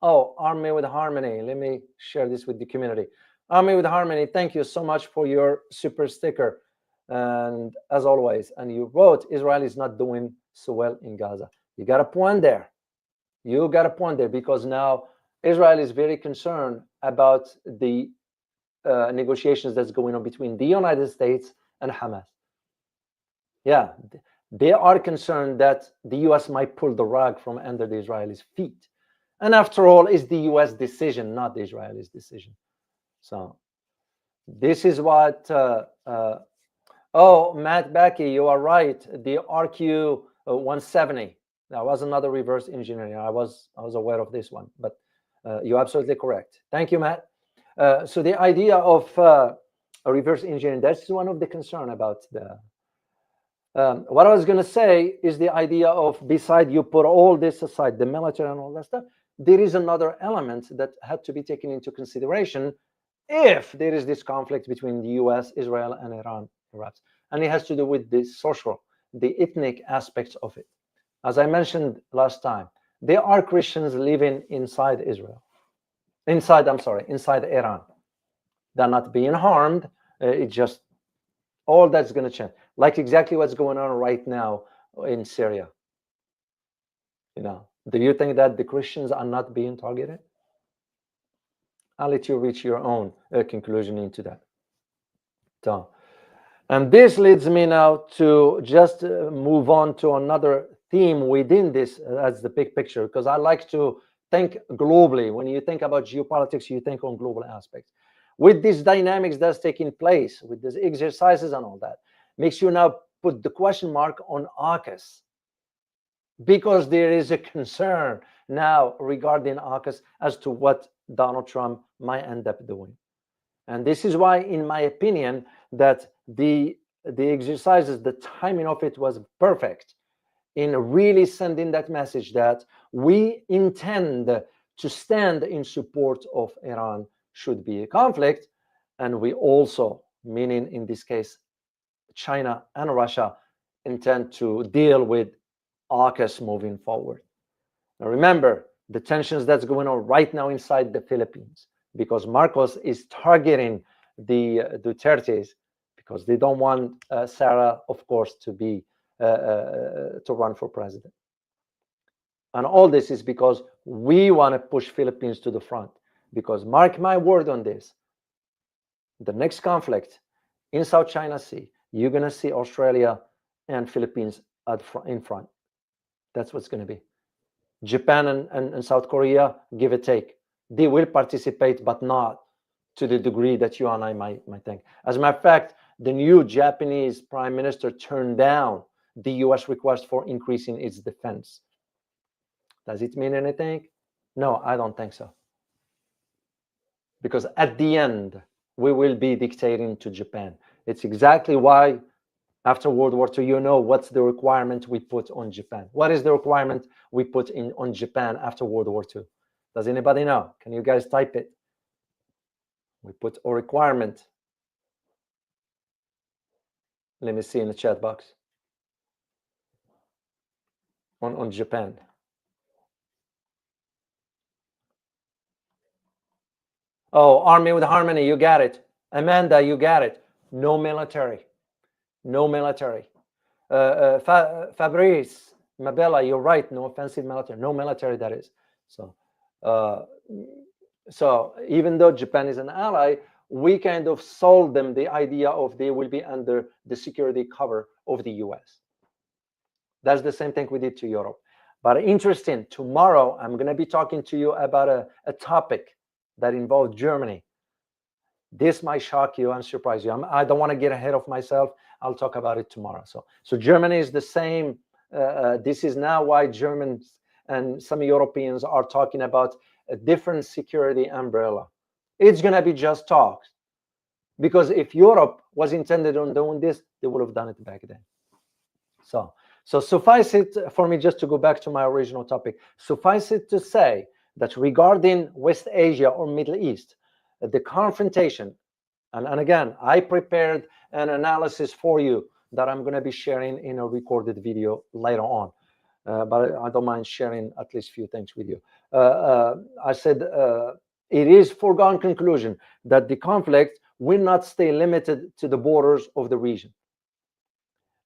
[SPEAKER 1] Army with Harmony, let me share this with the community. Army with Harmony, thank you so much for your super sticker. And as always, and you wrote, Israel is not doing so well in Gaza. You got a point there. You got a point there, because now Israel is very concerned about the negotiations that's going on between the United States and Hamas. Yeah, they are concerned that the US might pull the rug from under the Israelis' feet. And after all, it's the US decision, not the Israelis' decision. So this is what, Matt Backey, you are right. The RQ 170, that was another reverse engineering. I was aware of this one, but you're absolutely correct. Thank you, Matt. So the idea of a reverse engineering, that's one of the concern about the, what I was going to say is the idea of, beside you put all this aside, the military and all that stuff, there is another element that had to be taken into consideration if there is this conflict between the US, Israel, and Iran, perhaps. And it has to do with the social, the ethnic aspects of it. As I mentioned last time, there are Christians living inside Israel. Inside Iran. They're not being harmed. It's just all that's going to change. Like exactly what's going on right now in Syria. Do you think that the Christians are not being targeted? I'll let you reach your own conclusion into that. So, and this leads me now to just move on to another theme within this as the big picture, because I like to think globally. When you think about geopolitics, you think on global aspects. With these dynamics that's taking place, with these exercises and all that, makes you now put the question mark on AUKUS, because there is a concern now regarding AUKUS as to what Donald Trump might end up doing. And this is why, in my opinion, that the exercises, the timing of it was perfect in really sending that message that we intend to stand in support of Iran should be a conflict. And we also, meaning in this case, China and Russia, intend to deal with AUKUS moving forward. Now remember the tensions that's going on right now inside the Philippines, because Marcos is targeting the Dutertes because they don't want Sarah, of course, to be to run for president. And all this is because we want to push Philippines to the front. Because mark my word on this, the next conflict in South China Sea, you're going to see Australia and Philippines in front. That's what's going to be. Japan and South Korea, give or take, they will participate, but not to the degree that you and I might think. As a matter of fact, the new Japanese prime minister turned down the US request for increasing its defense. Does it mean anything? No, I don't think so. Because at the end, we will be dictating to Japan. It's exactly why after World War II, you know what's the requirement we put on Japan. What is the requirement we put on Japan after World War II? Does anybody know? Can you guys type it? We put a requirement. Let me see in the chat box. On Japan. Oh, Army with Harmony, you got it. Amanda, you got it. No military. No military. Fabrice, Mabella, you're right. No offensive military. No military, that is. So even though Japan is an ally, we kind of sold them the idea of they will be under the security cover of the US. That's the same thing we did to Europe. But interesting, tomorrow I'm going to be talking to you about a topic that involves Germany. This might shock you and surprise you. I don't want to get ahead of myself. I'll talk about it tomorrow. So Germany is the same. This is now why Germans and some Europeans are talking about a different security umbrella. It's going to be just talks. Because if Europe was intended on doing this, they would have done it back then. So suffice it for me just to go back to my original topic. Suffice it to say that regarding West Asia or Middle East, the confrontation, and again, I prepared an analysis for you that I'm going to be sharing in a recorded video later on. But I don't mind sharing at least a few things with you. I said it is foregone conclusion that the conflict will not stay limited to the borders of the region.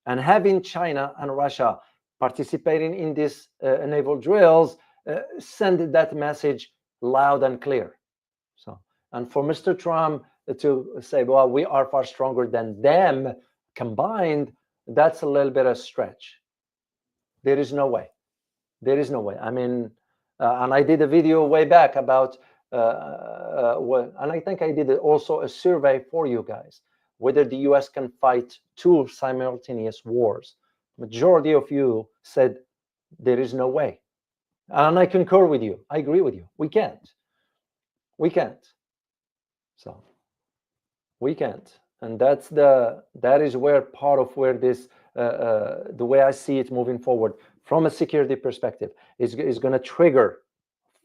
[SPEAKER 1] And having China and Russia participating in these naval drills send that message loud and clear. And for Mr. Trump to say, well, we are far stronger than them combined, that's a little bit of a stretch. There is no way. There is no way. I mean, and I did a video way back about, and I think I did also a survey for you guys, whether the US can fight two simultaneous wars. Majority of you said there is no way. And I concur with you. I agree with you. We can't. We can't. So we can't. And that is where part of where this, the way I see it moving forward from a security perspective is going to trigger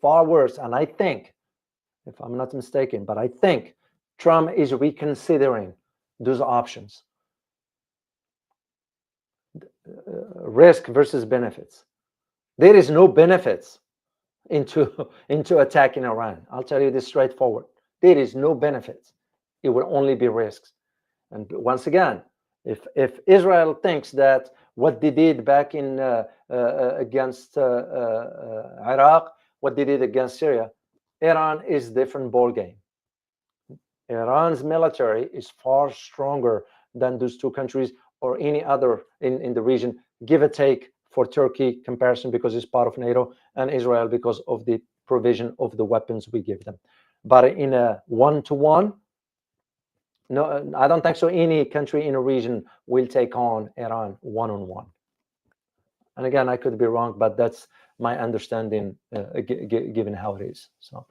[SPEAKER 1] far worse. And I think, if I'm not mistaken, but I think Trump is reconsidering those options. Risk versus benefits. There is no benefits into attacking Iran. I'll tell you this straightforward. There is no benefits. It will only be risks. And once again, if Israel thinks that what they did back in against Iraq, what they did against Syria. Iran is a different ball game. Iran's military is far stronger than those two countries or any other in the region, give or take for Turkey comparison because it's part of NATO, and Israel because of the provision of the weapons we give them. But in a one-to-one, no, I don't think so. Any country in a region will take on Iran one-on-one. And again, I could be wrong, but that's my understanding, given how it is. So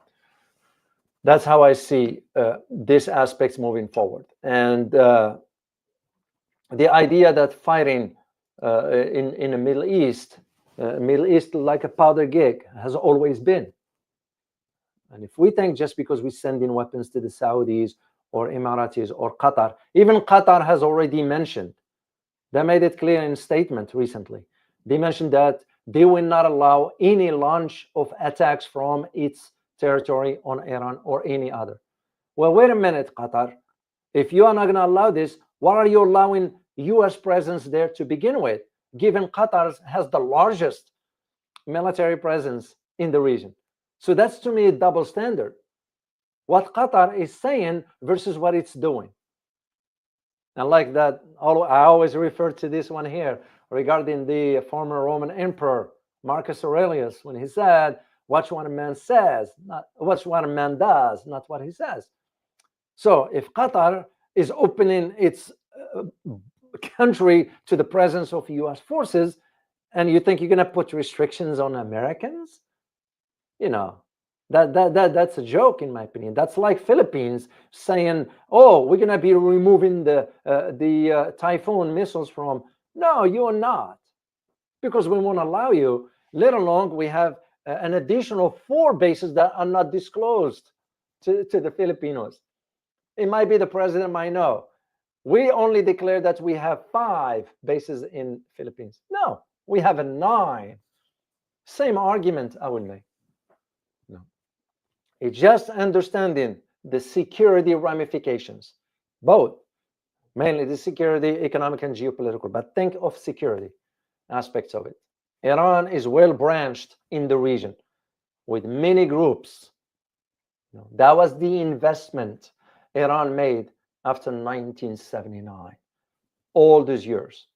[SPEAKER 1] that's how I see this aspects moving forward. And the idea that fighting in the Middle East like a powder gig has always been. And if we think just because we send in weapons to the Saudis or Emiratis or Qatar, even Qatar has already mentioned, they made it clear in a statement recently. They mentioned that they will not allow any launch of attacks from its territory on Iran or any other. Well, wait a minute, Qatar. If you are not going to allow this, why are you allowing U.S. presence there to begin with, given Qatar has the largest military presence in the region? So that's, to me, a double standard. What Qatar is saying versus what it's doing. And like that, I always refer to this one here regarding the former Roman emperor, Marcus Aurelius, when he said, watch what a man says, not watch what a man does, not what he says. So if Qatar is opening its country to the presence of U.S. forces, and you think you're going to put restrictions on Americans, you know, that's a joke, in my opinion. That's like Philippines saying, "Oh, we're going to be removing the Typhoon missiles from." No, you are not, because we won't allow you. Let alone we have an additional 4 bases that are not disclosed to the Filipinos. It might be the president might know. We only declare that we have 5 bases in Philippines. No, we have 9. Same argument I would make. No, it's just understanding the security ramifications, both, mainly the security, economic and geopolitical, but think of security aspects of it. Iran is well branched in the region with many groups. That was the investment Iran made after 1979, all these years.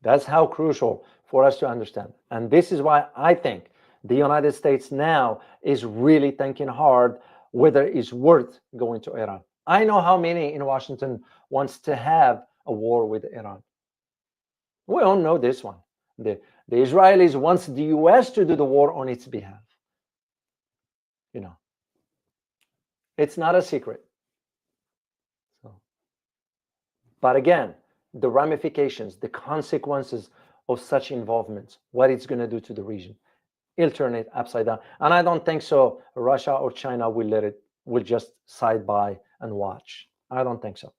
[SPEAKER 1] That's how crucial for us to understand. And this is why I think the United States now is really thinking hard whether it's worth going to Iran. I know how many in Washington wants to have a war with Iran. We all know this one. The Israelis wants the US to do the war on its behalf. You know, it's not a secret. So, but again, the ramifications, the consequences of such involvement, what it's going to do to the region, it'll turn it upside down. And I don't think so Russia or China will just side by and watch. I don't think so.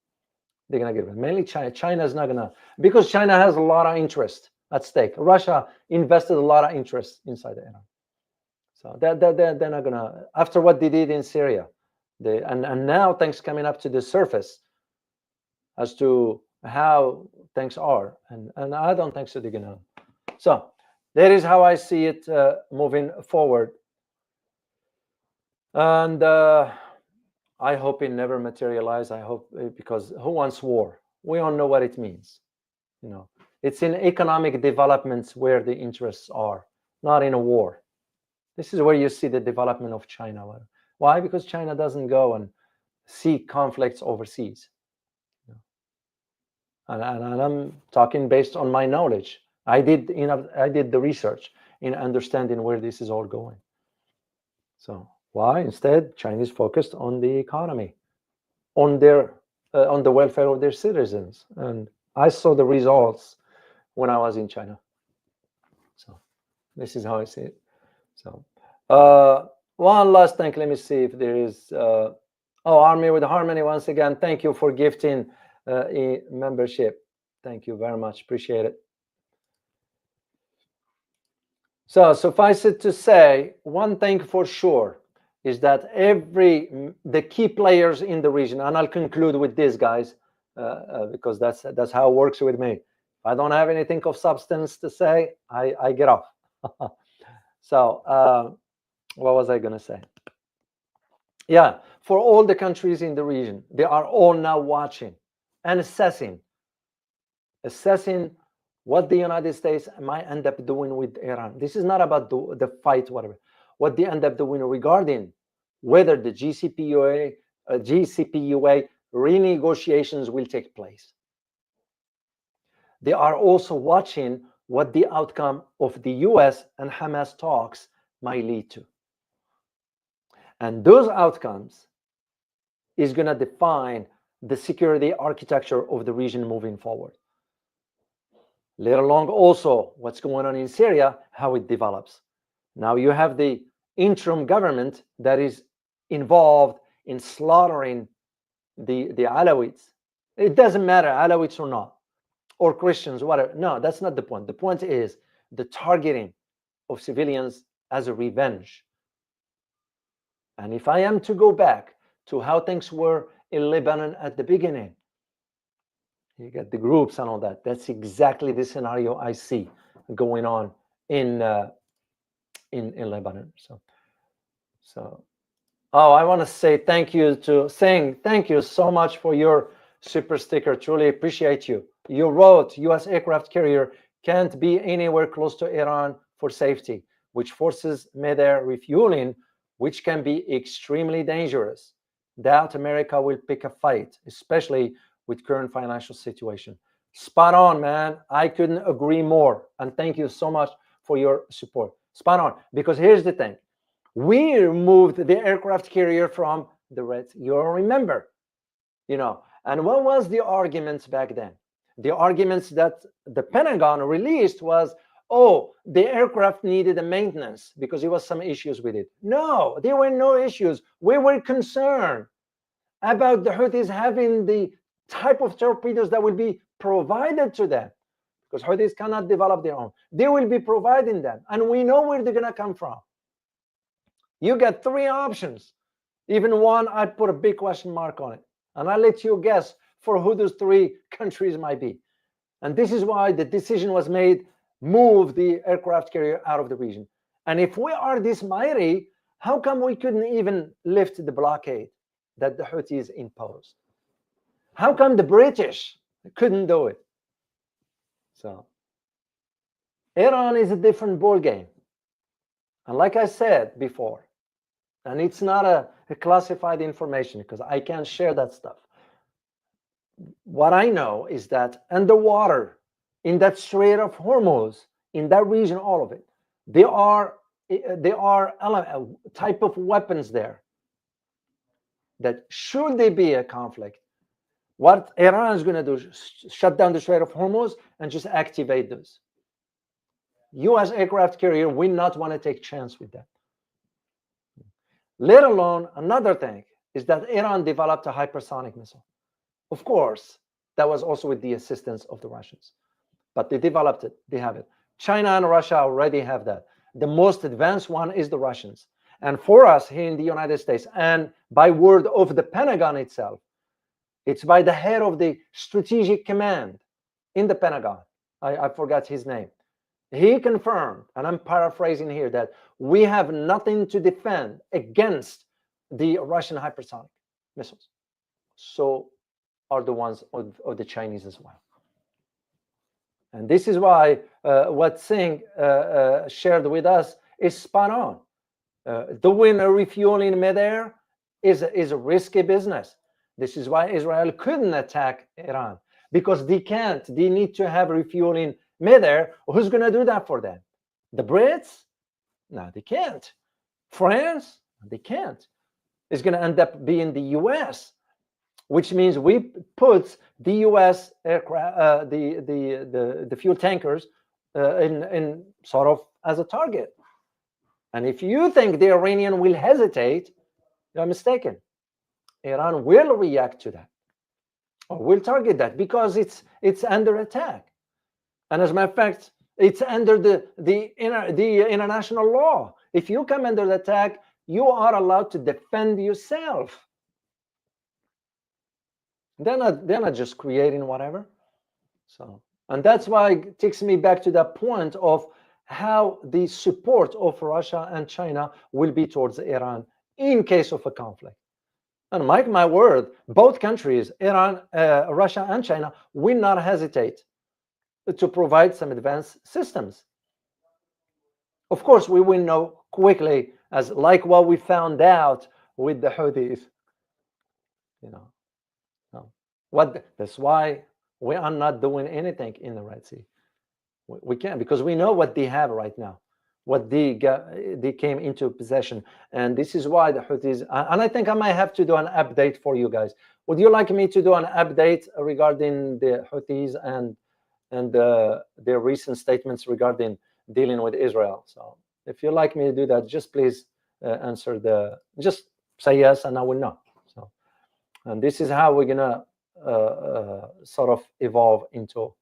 [SPEAKER 1] They're going to give it. Mainly China. China is not going to, because China has a lot of interest at stake. Russia invested a lot of interest inside Iran. So they're not going to, after what they did in Syria, and now things coming up to the surface as to how things are. And I don't think so they're going to. So that is how I see it moving forward. And I hope it never materializes. I hope, because who wants war? We all know what it means. You know, it's in economic developments where the interests are, not in a war. This is where you see the development of China. Why? Because China doesn't go and seek conflicts overseas. And I'm talking based on my knowledge. I did the research in understanding where this is all going. So why? Instead, Chinese focused on the economy, on the welfare of their citizens, and I saw the results when I was in China. So this is how I see it. So one last thing. Let me see if there is. Army with Harmony, once again, thank you for gifting a membership. Thank you very much. Appreciate it. So suffice it to say, one thing for sure is that the key players in the region, and I'll conclude with this, guys, because that's how it works with me. If I don't have anything of substance to say, I get off. So what was I going to say? Yeah, for all the countries in the region, they are all now watching and assessing what the United States might end up doing with Iran. This is not about the fight, whatever. What they end up doing regarding whether the GCPOA renegotiations will take place. They are also watching what the outcome of the US and Hamas talks might lead to. And those outcomes is going to define the security architecture of the region moving forward. Let alone also what's going on in Syria, how it develops. Now you have the interim government that is involved in slaughtering the Alawites. It doesn't matter, Alawites or not, or Christians, whatever. No, that's not the point. The point is the targeting of civilians as a revenge. And if I am to go back to how things were in Lebanon at the beginning, you get the groups and all that. That's exactly the scenario I see going on in Lebanon. So oh, I want to say thank you so much for your super sticker. Truly appreciate you. You wrote U.S. aircraft carrier can't be anywhere close to Iran for safety, which forces mid-air refueling, which can be extremely dangerous. Doubt America will pick a fight, especially with current financial situation. Spot on, man. I couldn't agree more. And thank you so much for your support. Spot on. Because here's the thing. We removed the aircraft carrier from the Red Sea. You'll remember, And what was the arguments back then? The arguments that the Pentagon released was, oh, the aircraft needed a maintenance because there was some issues with it. No, there were no issues. We were concerned about the Houthis having the type of torpedoes that will be provided to them, because Houthis cannot develop their own. They will be providing them, and we know where they're going to come from. You get three options. Even one, I'd put a big question mark on it. And I'll let you guess for who those three countries might be. And this is why the decision was made, move the aircraft carrier out of the region. And if we are this mighty, how come we couldn't even lift the blockade that the Houthis imposed? How come the British couldn't do it? So Iran is a different ball game. And like I said before, and it's not a classified information because I can't share that stuff. What I know is that underwater, in that Strait of Hormuz, in that region, all of it, there are a type of weapons there that should there be a conflict, what Iran is going to do, shut down the Strait of Hormuz and just activate those. U.S. aircraft carrier will not want to take chance with that. Let alone, another thing is that Iran developed a hypersonic missile. Of course, that was also with the assistance of the Russians. But they developed it, they have it. China and Russia already have that. The most advanced one is the Russians. And for us here in the United States, and by word of the Pentagon itself, it's by the head of the strategic command in the Pentagon. I forgot his name. He confirmed, and I'm paraphrasing here, that we have nothing to defend against the Russian hypersonic missiles. So are the ones of the Chinese as well. And this is why what Singh shared with us is spot on. Doing a refueling midair is a risky business. This is why Israel couldn't attack Iran, because they can't. They need to have refueling midair. Who's going to do that for them? The Brits? No, they can't. France? They can't. It's going to end up being the US, which means we put the US aircraft, the fuel tankers in sort of as a target. And if you think the Iranian will hesitate, you're mistaken. Iran will react to that, or will target that, because it's under attack. And as a matter of fact, it's under the international law. If you come under the attack, you are allowed to defend yourself. They're not just creating whatever. So, and that's why it takes me back to that point of how the support of Russia and China will be towards Iran in case of a conflict. And mark my word, both countries, Iran, Russia, and China, will not hesitate to provide some advanced systems. Of course, we will know quickly, as like what we found out with the Houthis. You know, that's why we are not doing anything in the Red Sea. We can't, because we know what they have right now, what they came into possession, and this is why the Houthis. And I think I might have to do an update for you guys. Would you like me to do an update regarding the Houthis and their recent statements regarding dealing with Israel? So if you like me to do that, just please just say yes, and I will know. So, and this is how we're gonna sort of evolve into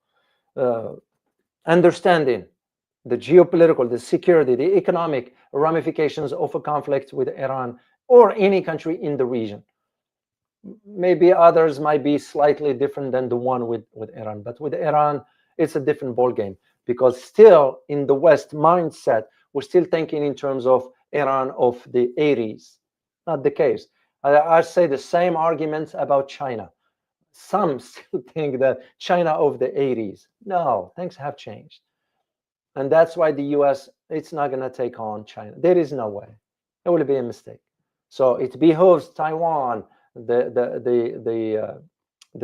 [SPEAKER 1] understanding the geopolitical, the security, the economic ramifications of a conflict with Iran or any country in the region. Maybe others might be slightly different than the one with Iran, but with Iran, it's a different ballgame, because still in the West mindset, we're still thinking in terms of Iran of the 80s. Not the case. I say the same arguments about China. Some still think that China of the 80s. No, things have changed. And that's why the US, it's not going to take on China. There is no way. It will be a mistake. So it behooves Taiwan, the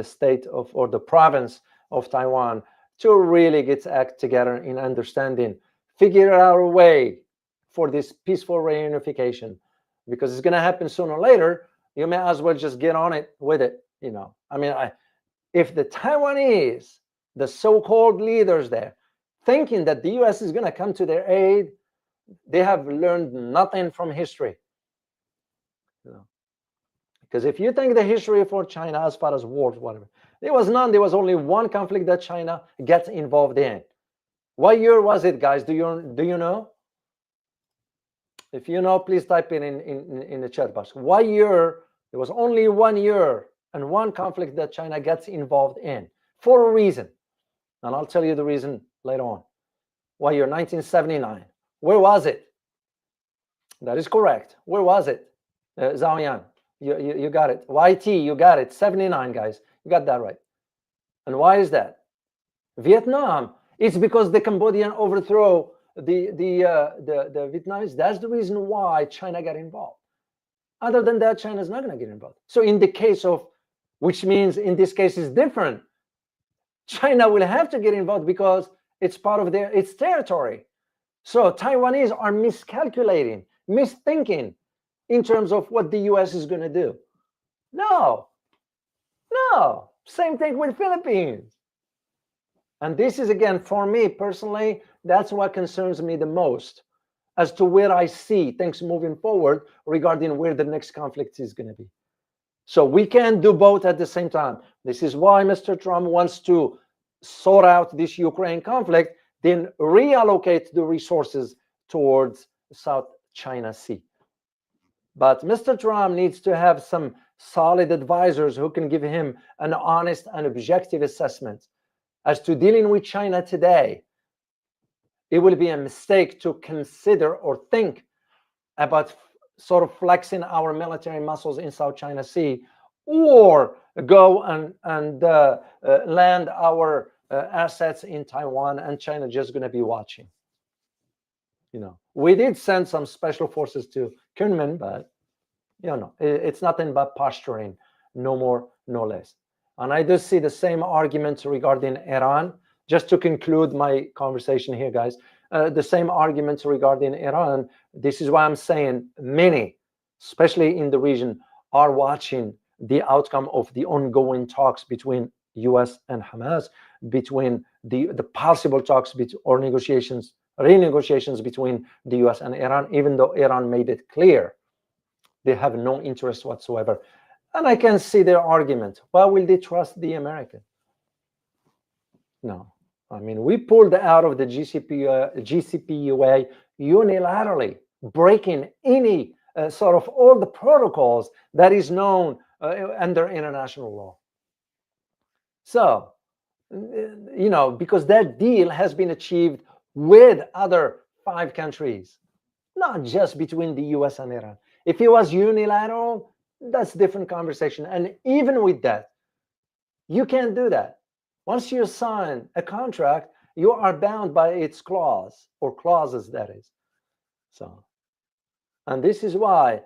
[SPEAKER 1] state of, or the province of Taiwan, to really get its act together in understanding, figure out a way for this peaceful reunification, because it's going to happen sooner or later. You may as well just get on it with it. You know, I mean, if the Taiwanese, the so-called leaders there, thinking that the US is going to come to their aid, they have learned nothing from history. You know, because if you think the history for China as far as wars, whatever, there was none. There was only one conflict that China gets involved in. What year was it, guys? Do you know? If you know, please type it in the chat box. What year? There was only 1 year and one conflict that China gets involved in for a reason. And I'll tell you the reason later on. What year? 1979. Where was it? That is correct. Where was it? Zhao you got it. YT, you got it. 79, guys. You got that right. And why is that? Vietnam. It's because the Cambodian overthrow the Vietnamese. That's the reason why China got involved. Other than that, China's not going to get involved. So in the case of, which means in this case is different, China will have to get involved because it's part of its territory. So Taiwanese are miscalculating, misthinking in terms of what the US is going to do. No. Same thing with Philippines. And this is, again, for me personally, that's what concerns me the most as to where I see things moving forward regarding where the next conflict is going to be. So we can't do both at the same time. This is why Mr. Trump wants to sort out this Ukraine conflict, then reallocate the resources towards South China Sea. But Mr. Trump needs to have some solid advisors who can give him an honest and objective assessment as to dealing with China today. It will be a mistake to consider or think about sort of flexing our military muscles in South China Sea, or go and land our assets in Taiwan, and China just going to be watching. You know, we did send some special forces to Kunming, but you know, it's nothing but posturing, no more, no less. And I do see the same arguments regarding Iran. Just to conclude my conversation here, guys, the same arguments regarding Iran. This is why I'm saying many, especially in the region, are watching the outcome of the ongoing talks between US and Hamas, between the possible talks or renegotiations between the US and Iran, even though Iran made it clear they have no interest whatsoever. And I can see their argument. Why will they trust the American? No. I mean, we pulled out of the GCPOA unilaterally, breaking any sort of all the protocols that is known under international law. So, because that deal has been achieved with other 5 countries, not just between the US and Iran. If it was unilateral, that's a different conversation. And even with that, you can't do that. Once you sign a contract, you are bound by its clause or clauses, that is. So, and this is why,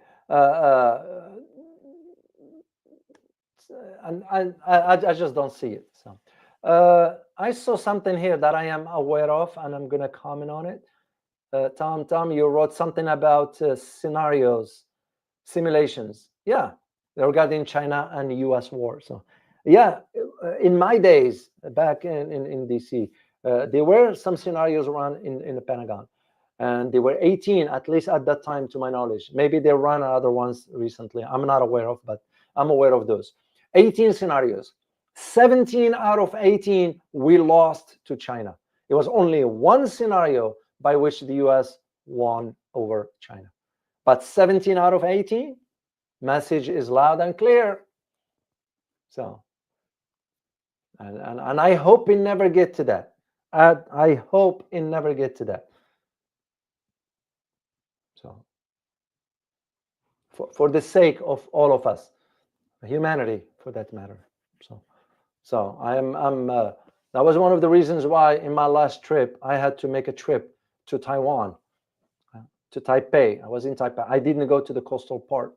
[SPEAKER 1] and I just don't see it. So, I saw something here that I am aware of, and I'm going to comment on it. Tom, you wrote something about scenarios, simulations. Yeah, regarding China and US war. So, yeah, in my days back in DC, there were some scenarios run in the Pentagon, and there were 18 at least at that time, to my knowledge. Maybe they run other ones recently. I'm not aware of, but I'm aware of those 18 scenarios. 17 out of 18 we lost to China. It was only one scenario by which the US won over China. But 17 out of 18, message is loud and clear. So, and I hope it never get to that. I hope it never get to that. So, for the sake of all of us, humanity, for that matter. So I'm that was one of the reasons why in my last trip I had to make a trip to Taiwan, to Taipei. I was in Taipei. I didn't go to the coastal part.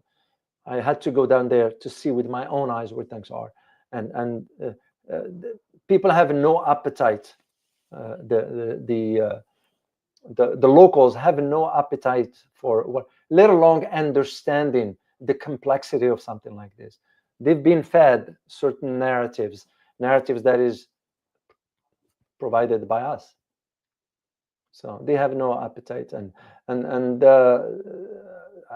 [SPEAKER 1] I had to go down there to see with my own eyes where things are, and people have no appetite. The locals have no appetite for what, let alone understanding the complexity of something like this. They've been fed certain narratives that is provided by us. So they have no appetite, and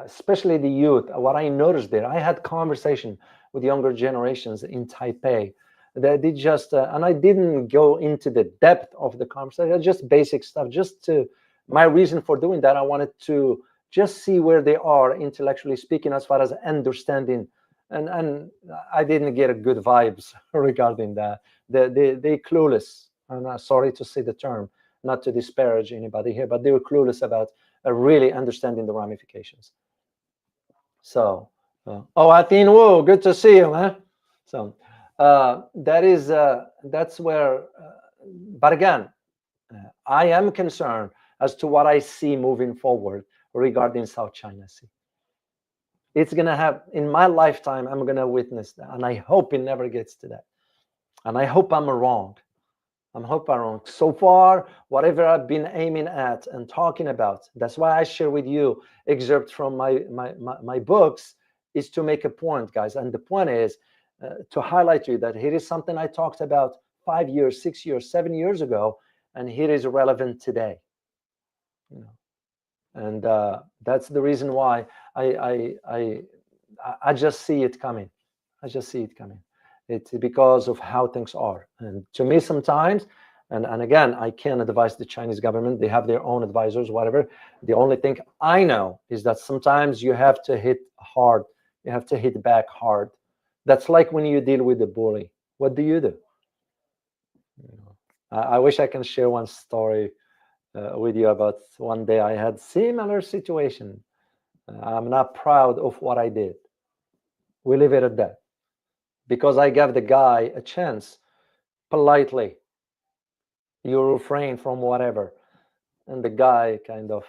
[SPEAKER 1] especially the youth. What I noticed there, I had conversation with younger generations in Taipei. They just and I didn't go into the depth of the conversation, just basic stuff. Just to my reason for doing that, I wanted to just see where they are intellectually speaking, as far as understanding. And I didn't get a good vibes regarding that. They clueless. I'm sorry to say the term, not to disparage anybody here, but they were clueless about really understanding the ramifications. So, Atin Wu, good to see you, man. So that's where. But again, I am concerned as to what I see moving forward regarding South China Sea. It's gonna have, in my lifetime, I'm gonna witness that, and I hope it never gets to that. And I hope I'm wrong. So far, whatever I've been aiming at and talking about, that's why I share with you excerpts from my books, is to make a point, guys. And the point is to highlight to you that here is something I talked about 5 years, 6 years, 7 years ago, and here is relevant today. And that's the reason why I just see it coming. It's because of how things are. And to me, sometimes, and again, I can't advise the Chinese government. They have their own advisors, whatever. The only thing I know is that sometimes you have to hit hard. You have to hit back hard. That's like when you deal with a bully. What do? I wish I can share one story with you about one day I had similar situation. I'm not proud of what I did. We leave it at that. Because I gave the guy a chance, politely, you refrain from whatever. And the guy kind of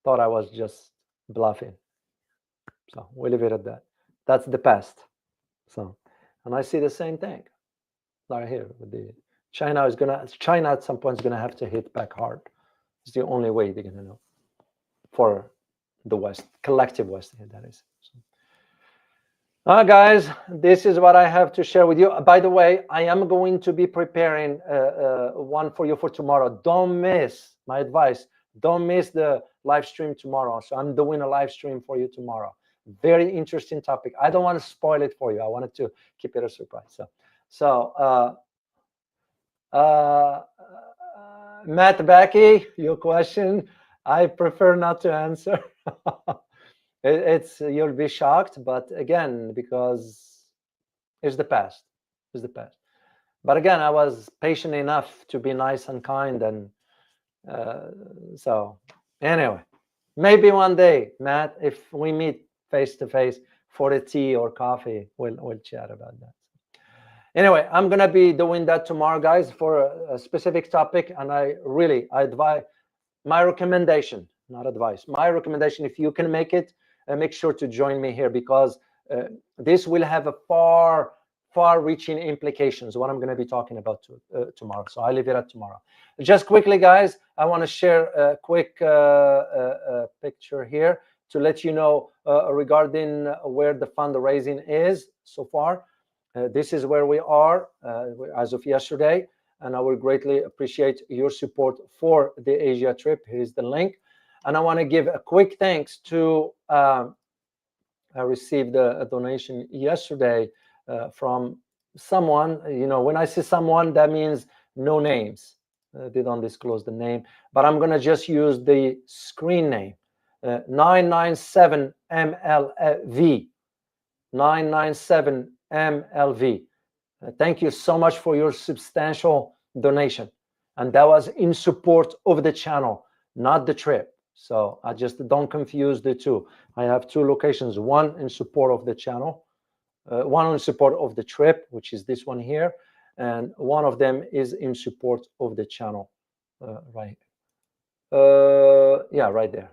[SPEAKER 1] thought I was just bluffing. So we leave it at that. That's the past. So, and I see the same thing right here with the China at some point is gonna have to hit back hard. It's the only way they're gonna know for the West, collective West, that is. So, guys, this is what I have to share with you. By the way, I am going to be preparing one for you for tomorrow. Don't miss my advice. Don't miss the live stream tomorrow. So I'm doing a live stream for you tomorrow. Very interesting topic. I don't want to spoil it for you. I wanted to keep it a surprise. So Matt Backy, your question, I prefer not to answer. You'll be shocked, but again, because it's the past. But again, I was patient enough to be nice and kind, and so anyway, maybe one day, Matt, if we meet face to face for a tea or coffee, we'll chat about that. Anyway, I'm gonna be doing that tomorrow, guys, for a specific topic, and I advise, my recommendation, not advice, my recommendation, if you can make it, make sure to join me here, because this will have a far-reaching implications, what I'm going to be talking about tomorrow. So I'll leave it at tomorrow. Just quickly, guys, I want to share a quick picture here to let you know regarding where the fundraising is so far. This is where we are as of yesterday, and I will greatly appreciate your support for the Asia trip. Here's the link. And I want to give a quick thanks to, I received a donation yesterday from someone. You know, when I say someone, that means no names. They don't disclose the name, but I'm going to just use the screen name, 997MLV. 997MLV. Thank you so much for your substantial donation. And that was in support of the channel, not the trip. So I just don't confuse the two. I have two locations, one in support of the channel, one in support of the trip, which is this one here, and one of them is in support of the channel, right? Yeah, right there.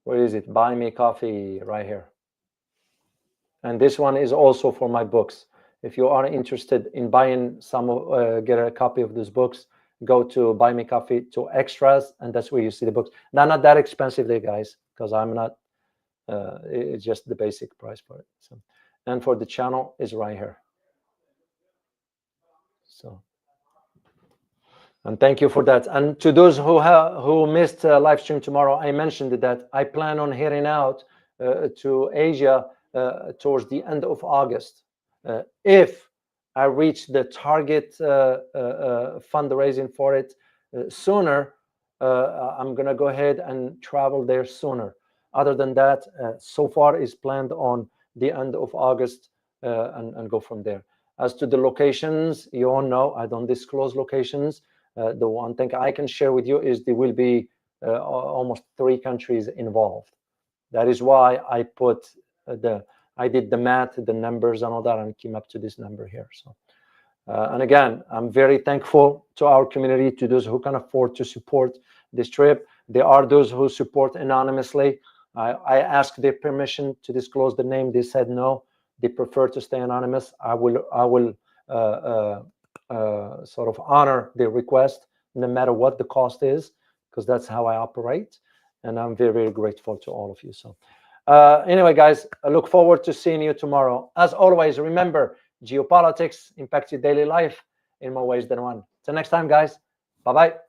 [SPEAKER 1] Where is it? Buy me coffee, right here. And this one is also for my books. If you are interested in buying some, get a copy of these books, go to Buy Me Coffee to Extras, and that's where you see the books. They're not that expensive, there, guys, because I'm not. It's just the basic price for it. So, and for the channel is right here. So, and thank you for that. And to those who missed live stream tomorrow, I mentioned that I plan on heading out to Asia towards the end of August. If I reach the target fundraising for it sooner, I'm going to go ahead and travel there sooner. Other than that, so far is planned on the end of August and go from there. As to the locations, you all know I don't disclose locations. The one thing I can share with you is there will be almost 3 countries involved. That is why I put I did the math, the numbers and all that, and came up to this number here. So, and again, I'm very thankful to our community, to those who can afford to support this trip. There are those who support anonymously. I asked their permission to disclose the name. They said no. They prefer to stay anonymous. I will sort of honor their request, no matter what the cost is, because that's how I operate. And I'm very, very grateful to all of you. So. Anyway, guys, I look forward to seeing you tomorrow. As always, remember, geopolitics impacts your daily life in more ways than one. Till next time, guys. Bye-bye.